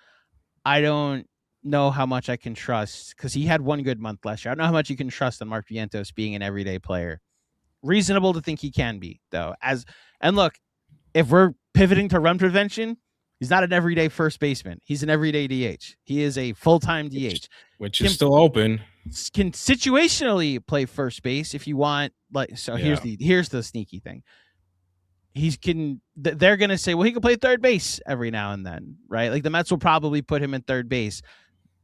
I don't know how much I can trust because he had one good month last year. I don't know how much you can trust on Mark Vientos being an everyday player. Reasonable to think he can be, though. And look, if we're pivoting to run prevention, he's not an everyday first baseman. He's an everyday DH. He is a full-time DH. Which is still open. Can situationally play first base if you want. Here's the sneaky thing. They're going to say, well, he can play third base every now and then, right? Like the Mets will probably put him in third base.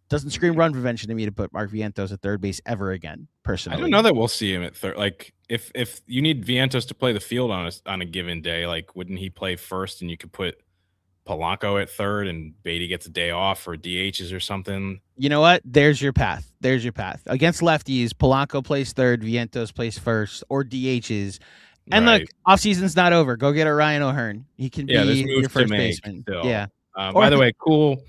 Doesn't scream run prevention to me to put Mark Vientos at third base ever again, personally. I don't know that we'll see him at third. Like if you need Vientos to play the field on a given day, like wouldn't he play first and you could put Polanco at third and Beatty gets a day off or DHs or something? You know what? There's your path. Against lefties, Polanco plays third, Vientos plays first, or DHs. And look, offseason's not over. Go get a Ryan O'Hearn. He can be your first baseman. Still. Yeah. By the way, cool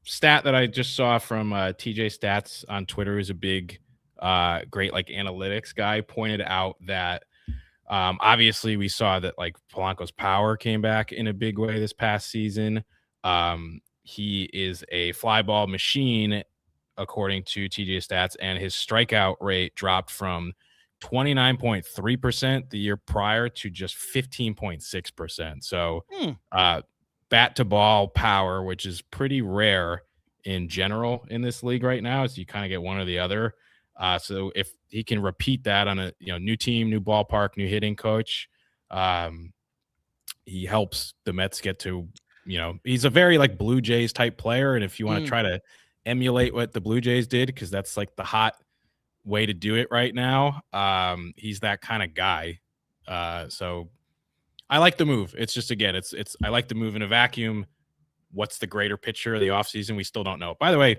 stat that I just saw from TJ Stats on Twitter, who's a big, great like analytics guy, pointed out that obviously we saw that like Polanco's power came back in a big way this past season. He is a fly ball machine, according to TJ Stats, and his strikeout rate dropped from 29.3% the year prior to just 15.6%. So bat to ball power, which is pretty rare in general in this league right now, so you kind of get one or the other. So if he can repeat that on a new team, new ballpark, new hitting coach, he helps the Mets get to, he's a very like Blue Jays type player. And if you want to try to emulate what the Blue Jays did, because that's like the hot way to do it right now, he's that kind of guy. So I like the move. It's just, again, I like the move in a vacuum. What's the greater picture of the offseason? We still don't know. By the way,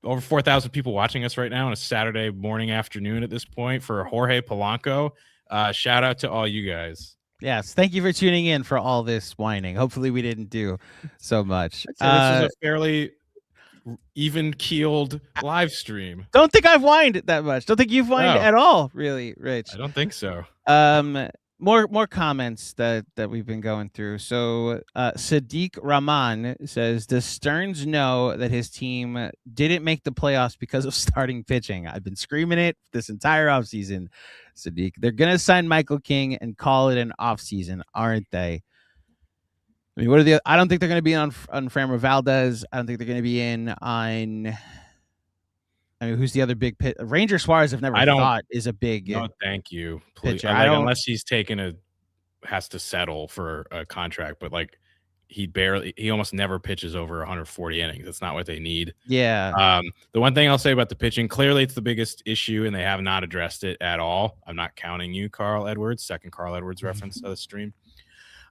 over 4,000 people watching us right now on a Saturday morning, afternoon at this point for Jorge Polanco. Shout out to all you guys. Yes. Thank you for tuning in for all this whining. Hopefully we didn't do so much. This is a fairly even-keeled live stream. Don't think I've whined that much. Don't think you've whined at all, really, Rich. I don't think so. More comments that we've been going through. So Sadiq Rahman says, does Stearns know that his team didn't make the playoffs because of starting pitching? I've been screaming it this entire offseason, Sadiq. They're going to sign Michael King and call it an offseason, aren't they? I mean, I don't think they're going to be on Framber Valdez. I don't think they're going to be in on... I mean, who's the other big pitch? Ranger Suarez, I've never thought is a big. No, thank you. Please. Pitcher. Unless he's has to settle for a contract, but like he almost never pitches over 140 innings. That's not what they need. Yeah. The one thing I'll say about the pitching, clearly it's the biggest issue, and they have not addressed it at all. I'm not counting you, Carl Edwards. Second Carl Edwards reference of the stream.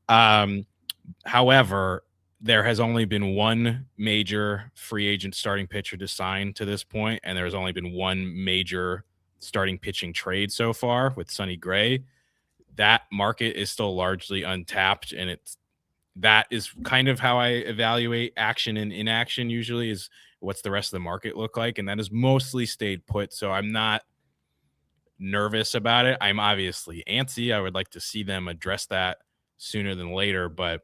However, there has only been one major free agent starting pitcher to sign to this point, and there's only been one major starting pitching trade so far with Sonny Gray. That market is still largely untapped, and that is kind of how I evaluate action and inaction usually, is what's the rest of the market look like, and that has mostly stayed put, so I'm not nervous about it. I'm obviously antsy. I would like to see them address that sooner than later, but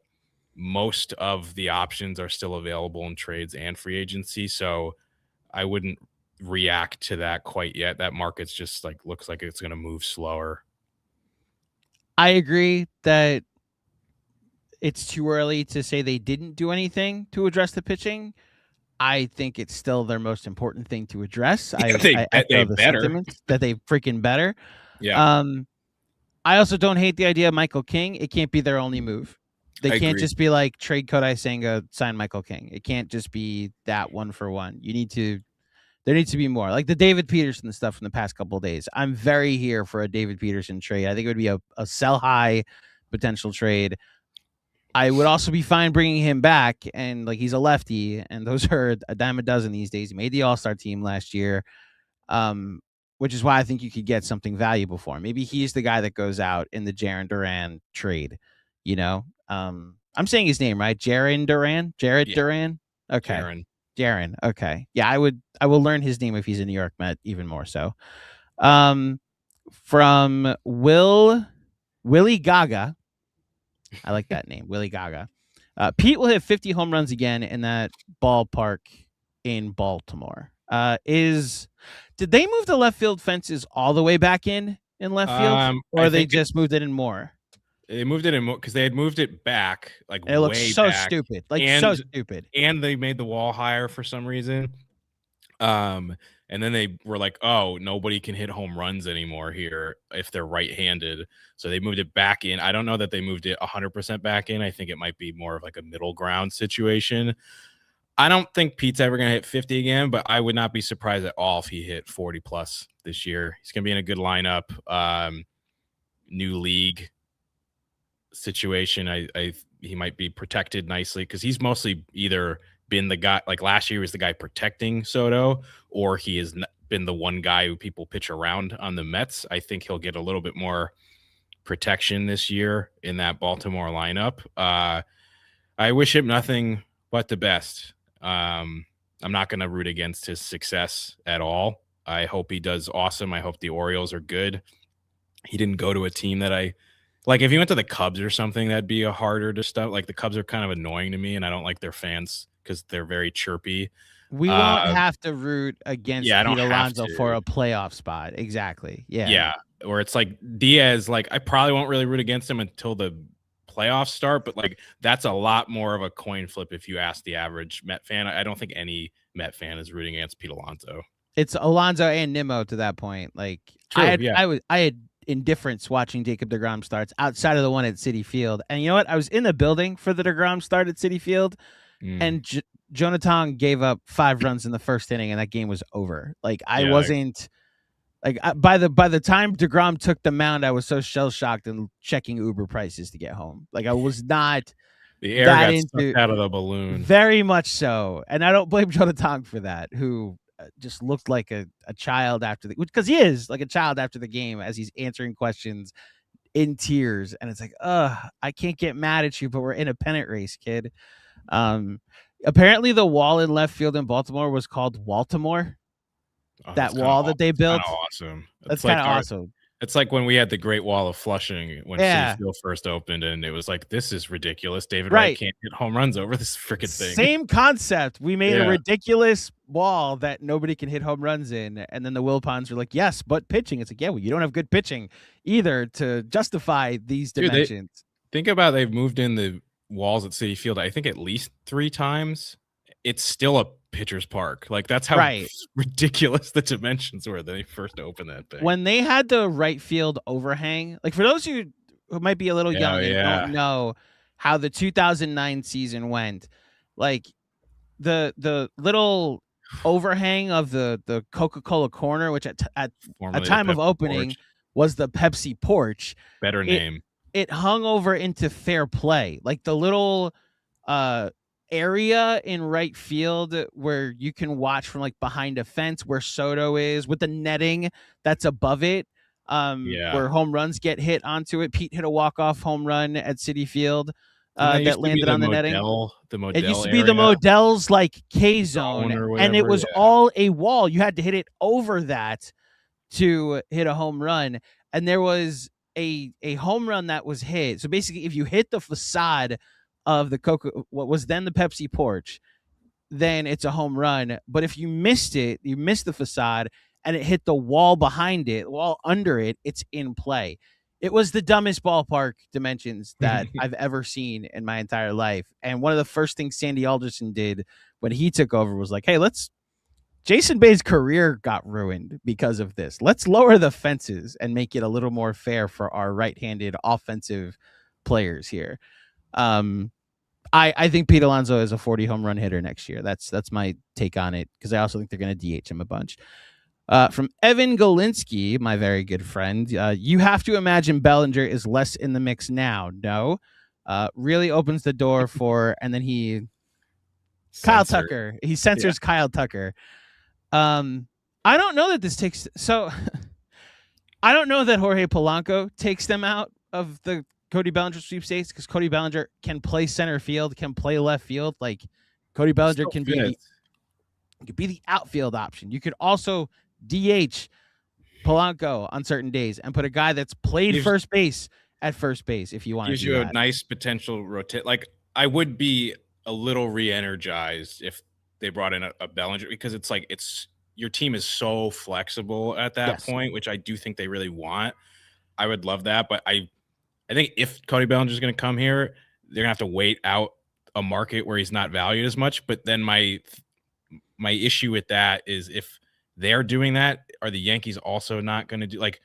most of the options are still available in trades and free agency, so I wouldn't react to that quite yet. That market's just like looks like it's going to move slower. I agree that it's too early to say they didn't do anything to address the pitching. I think it's still their most important thing to address. Yeah, I echo the sentiments that they freaking better. Yeah. I also don't hate the idea of Michael King. It can't be their only move. They can't just be like trade Kodai Senga, sign Michael King. It can't just be that one for one. There needs to be more, like the David Peterson stuff from the past couple of days. I'm very here for a David Peterson trade. I think it would be a sell high potential trade. I would also be fine bringing him back, and like he's a lefty, and those are a dime a dozen these days. He made the All-Star team last year. which is why I think you could get something valuable for him. Maybe he's the guy that goes out in the Jaron Duran trade. You know, I'm saying his name right, Jaron Duran, Jared Yeah, Duran. Okay, Jaron. Okay, yeah, I will learn his name if he's a New York Met even more so. From Willie Gaga. I like that name, Willie Gaga. Pete will hit 50 home runs again in that ballpark in Baltimore. Did they move the left field fences all the way back in left field, or they just moved it in more? They moved it in more because they had moved it back, like it looks way so back, stupid, like so stupid. And they made the wall higher for some reason. And then they were like, oh, nobody can hit home runs anymore here if they're right-handed. So they moved it back in. I don't know that they moved it 100% back in. I think it might be more of like a middle ground situation. I don't think Pete's ever going to hit 50 again, but I would not be surprised at all if he hit 40 plus this year. He's going to be in a good lineup. New league situation. He might be protected nicely because he's mostly either been the guy, like last year was the guy protecting Soto, or he has been the one guy who people pitch around on the Mets. I think he'll get a little bit more protection this year in that Baltimore lineup. I wish him nothing but the best. I'm not going to root against his success at all. I hope he does awesome. I hope the Orioles are good. He didn't go to a team that I like. If he went to the Cubs or something, that'd be a harder to stuff. Like the Cubs are kind of annoying to me, and I don't like their fans because they're very chirpy. We won't have to root against Pete Alonso for a playoff spot. Exactly. Yeah. Yeah. Or it's like Diaz, like I probably won't really root against him until the playoffs start, but like that's a lot more of a coin flip if you ask the average Met fan. I don't think any Met fan is rooting against Pete Alonso. It's Alonso and Nimmo to that point. Like True, I had indifference watching Jacob deGrom starts outside of the one at Citi Field. And you know what? I was in the building for the deGrom start at Citi Field, and Jonathan gave up 5 runs in the first inning, and that game was over. Like I wasn't like by the time deGrom took the mound, I was so shell shocked and checking Uber prices to get home. Like I was not. The air got sucked out of the balloon. Very much so, and I don't blame Jonathan for that. Who just looked like a child after the, because he is like a child after the game as he's answering questions in tears, and it's like, I can't get mad at you, but we're in a pennant race, kid. Apparently the wall in left field in Baltimore was called Waltimore. That wall that they built. Awesome. That's kind of awesome. It's like when we had the Great Wall of Flushing when Citi Field first opened, and it was like, this is ridiculous. David Wright can't hit home runs over this freaking thing. Same concept. We made a ridiculous wall that nobody can hit home runs in, and then the Wilpons were like, yes, but pitching. It's like, yeah, well, you don't have good pitching either to justify these dimensions. Think about they've moved in the walls at Citi Field, I think at least 3 times. It's still a pitcher's park. Like that's how ridiculous the dimensions were when they first opened that thing. When they had the right field overhang, like for those who might be a little young and don't know how the 2009 season went, like the little overhang of the Coca-Cola corner, which at time of opening was the Pepsi porch. Better name. It hung over into Fair Play, like the little area in right field where you can watch from like behind a fence where Soto is with the netting that's above it, where home runs get hit onto it. Pete hit a walk-off home run at Citi Field that landed on the netting. It used to be the Modell's like K zone, and it was all a wall. You had to hit it over that to hit a home run, and there was a home run that was hit. So basically, if you hit the facade of the what was then the Pepsi porch, then it's a home run. But if you missed it, you missed the facade, and it hit the wall behind it, the wall under it, it's in play. It was the dumbest ballpark dimensions that I've ever seen in my entire life. And one of the first things Sandy Alderson did when he took over was like, hey, Jason Bay's career got ruined because of this. Let's lower the fences and make it a little more fair for our right-handed offensive players here. I think Pete Alonso is a 40 home run hitter next year. That's my take on it, because I also think they're going to DH him a bunch. From Evan Galinsky, my very good friend, you have to imagine Bellinger is less in the mix now. No, really opens the door for, and then Kyle Tucker. He censors Kyle Tucker. I don't know that this takes so. I don't know that Jorge Polanco takes them out of the Cody Bellinger sweepstakes because Cody Bellinger can play center field, can play left field. Like Cody He Bellinger still can be the fits. outfield option. You could also DH Polanco on certain days and put a guy that's played Gives first base at first base if you want to gives do you a that. nice potential rotate. Like I would be a little re-energized if they brought in a Bellinger, because it's like your team is so flexible at that Yes. point, which I do think they really want. I would love that, but I think if Cody Bellinger is going to come here, they're gonna have to wait out a market where he's not valued as much. But then my issue with that is, if they're doing that, are the Yankees also not going to do, like,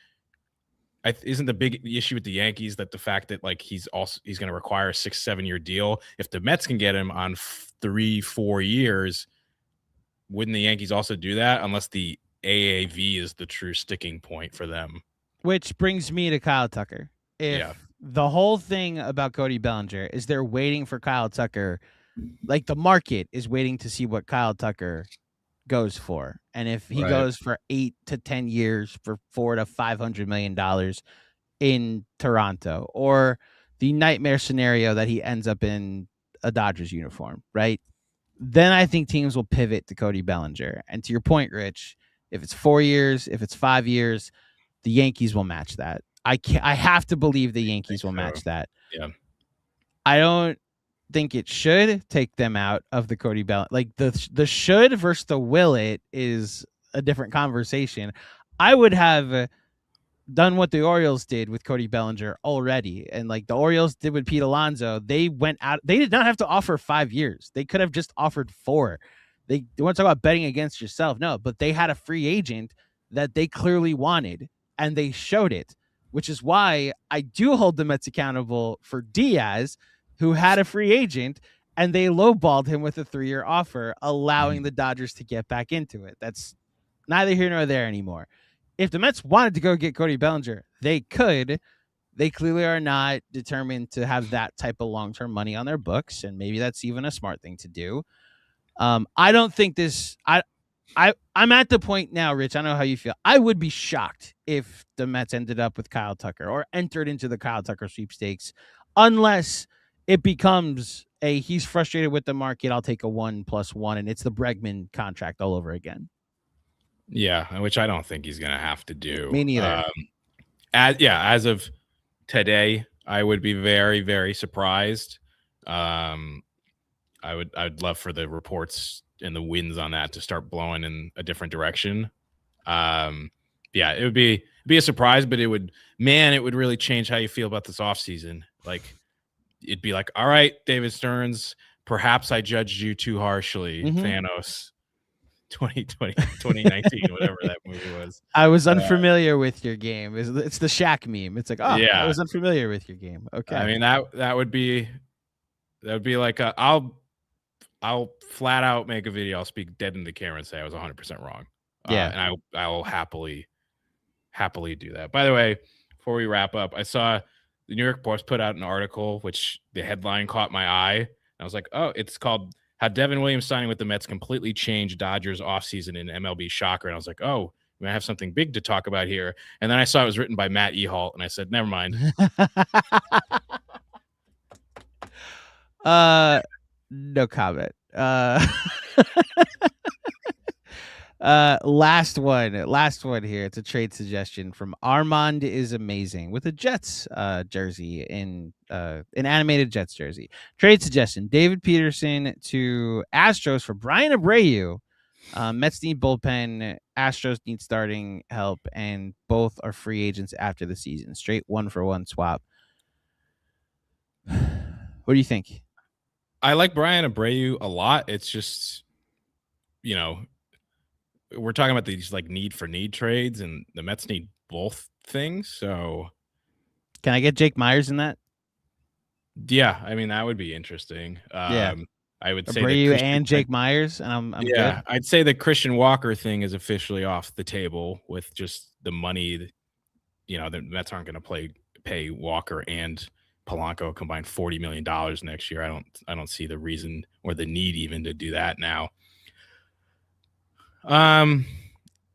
isn't the big issue with the Yankees that the fact that like he's going to require a 6-7 year deal? If the Mets can get him on 3-4 years, wouldn't the Yankees also do that, unless the AAV is the true sticking point for them? Which brings me to Kyle Tucker. If the whole thing about Cody Bellinger is they're waiting for Kyle Tucker, like the market is waiting to see what Kyle Tucker goes for. And if he goes for 8 to 10 years for $400 to $500 million in Toronto, or the nightmare scenario that he ends up in a Dodgers uniform, right? Then I think teams will pivot to Cody Bellinger. And to your point, Rich, if it's 4 years, if it's 5 years, the Yankees will match that. I have to believe the Yankees will match that. Yeah. I don't think it should take them out of the Cody Bellinger. Like the should versus the will it is a different conversation. I would have done what the Orioles did with Cody Bellinger already. And like the Orioles did with Pete Alonso, they went out. They did not have to offer 5 years. They could have just offered 4. They want to talk about betting against yourself. No, but they had a free agent that they clearly wanted, and they showed it, which is why I do hold the Mets accountable for Diaz, who had a free agent, and they lowballed him with a 3-year offer, allowing the Dodgers to get back into it. That's neither here nor there anymore. If the Mets wanted to go get Cody Bellinger, they could. They clearly are not determined to have that type of long-term money on their books, and maybe that's even a smart thing to do. I don't think this. I'm at the point now, Rich. I know how you feel. I would be shocked if the Mets ended up with Kyle Tucker or entered into the Kyle Tucker sweepstakes, unless it becomes he's frustrated with the market. I'll take a 1+1, and it's the Bregman contract all over again. Yeah, which I don't think he's going to have to do. Me neither. As of today, I would be very, very surprised. I'd love for the reports and the winds on that to start blowing in a different direction. It would be a surprise, but it would really change how you feel about this offseason. Like, it'd be like, all right, David Stearns, perhaps I judged you too harshly. Thanos 2020, 2019, whatever that movie was. I was unfamiliar with your game. It's the Shaq meme. It's like, oh, yeah, I was unfamiliar with your game. Okay. I mean, that would be like I'll flat out make a video. I'll speak dead in the camera and say I was 100% wrong. Yeah. And I will happily do that. By the way, before we wrap up, I saw the New York Post put out an article, which the headline caught my eye. And I was like, oh, it's called "How Devin Williams Signing with the Mets Completely Changed Dodgers Offseason in MLB Shocker." And I was like, oh, we might have something big to talk about here. And then I saw it was written by Matt Ehalt, and I said, never mind. No comment. Last one here. It's a trade suggestion from Armand is Amazing with a Jets jersey in an animated Jets jersey. Trade suggestion: David Peterson to Astros for Brian Abreu. Mets need bullpen. Astros need starting help, and both are free agents after the season. Straight 1-for-1 swap. What do you think? I like Brian Abreu a lot. It's just, we're talking about these like need for need trades, and the Mets need both things. So can I get Jake Myers in that? Yeah, I mean, that would be interesting. Yeah. I would say Abreu and Jake Myers, and I'm good. I'd say the Christian Walker thing is officially off the table with just the money. The Mets aren't going to pay Walker and Polanco combined $40 million next year. I don't see the reason or the need even to do that now.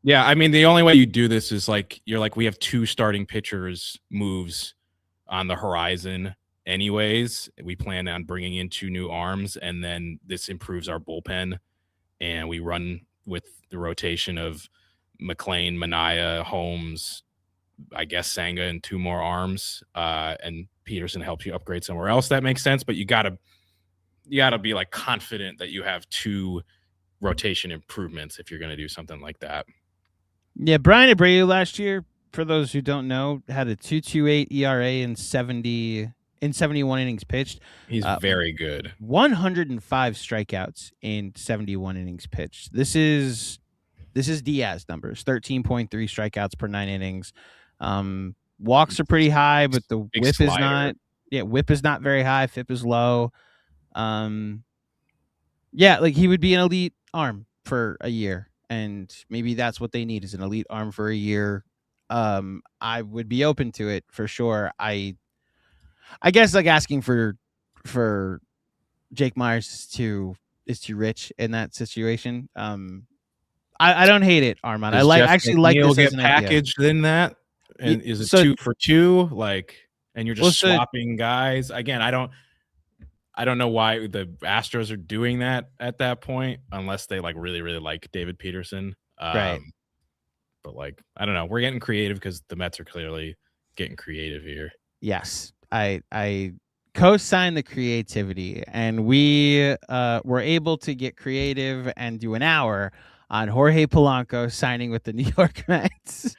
Yeah, I mean, the only way you do this is like you're like, we have 2 starting pitchers moves on the horizon anyways. We plan on bringing in 2 new arms, and then this improves our bullpen, and we run with the rotation of McLean, Manaea, Holmes, I guess Sanga, and 2 more arms, and Peterson helps you upgrade somewhere else. That makes sense, but you gotta be like confident that you have 2 rotation improvements if you're gonna do something like that. Yeah, Brian Abreu last year, for those who don't know, had a 2.28 ERA in 71 innings pitched. He's very good. 105 strikeouts in 71 innings pitched. This is Diaz numbers. 13.3 strikeouts per 9 innings. Walks are pretty high, but the Big whip slider. is not. Yeah, whip is not very high. FIP is low. Yeah, like he would be an elite arm for a year, and maybe that's what they need is an elite arm for a year. I would be open to it for sure. I guess like asking for Jake Myers is too rich in that situation. I don't hate it, Armand. Does I Jeff actually like McNeil this as get an idea. packaged in that? And is it So- 2 for 2? Like, and you're just Well, so- swapping guys again. I don't know why the Astros are doing that at that point, unless they like really, really like David Peterson. Right. But like, I don't know. We're getting creative because the Mets are clearly getting creative here. Yes, I co-sign the creativity, and we were able to get creative and do an hour on Jorge Polanco signing with the New York Mets.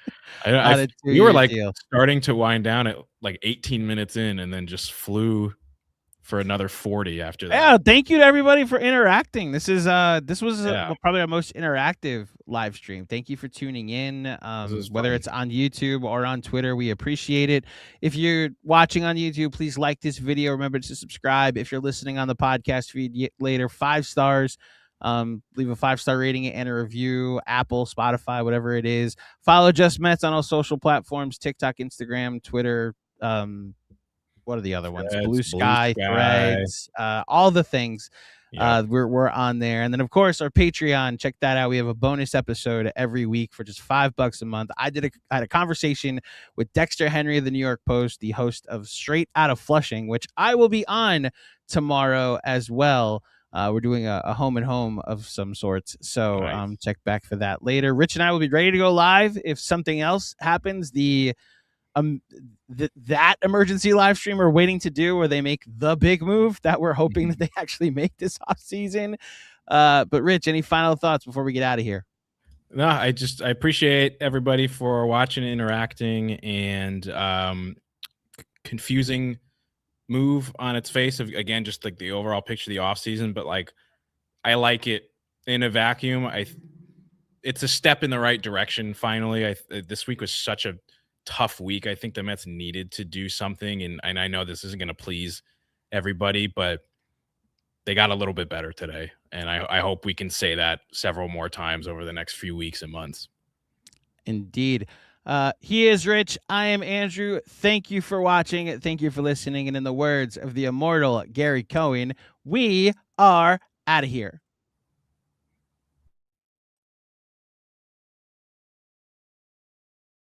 We were like starting to wind down at like 18 minutes in, and then just flew for another 40 after that. Yeah, thank you to everybody for interacting. This was probably our most interactive live stream. Thank you for tuning in. Whether it's on YouTube or on Twitter, we appreciate it. If you're watching on YouTube, please like this video. Remember to subscribe. If you're listening on the podcast feed later, 5 stars. Leave a 5-star rating and a review. Apple, Spotify, whatever it is. Follow Just Mets on all social platforms: TikTok, Instagram, Twitter. What are the other ones? Blue Sky, Threads, all the things. Yep. We're on there. And then, of course, our Patreon. Check that out. We have a bonus episode every week for just $5 a month. I had a conversation with Dexter Henry of the New York Post, the host of Straight Outta Flushing, which I will be on tomorrow as well. We're doing a home and home of some sorts. So nice. Check back for that later. Rich and I will be ready to go live if something else happens. That emergency live stream we're waiting to do where they make the big move that we're hoping that they actually make this off season. But Rich, any final thoughts before we get out of here? No, I appreciate everybody for watching, interacting, and confusing move on its face of, again, just like the overall picture of the off season. But like, I like it in a vacuum. It's a step in the right direction. Finally, this week was such a tough week. I think the Mets needed to do something, and I know this isn't going to please everybody, but they got a little bit better today, and I hope we can say that several more times over the next few weeks and months. Indeed. He is Rich. I am Andrew. Thank you for watching. Thank you for listening. And in the words of the immortal Gary Cohen, we are out of here.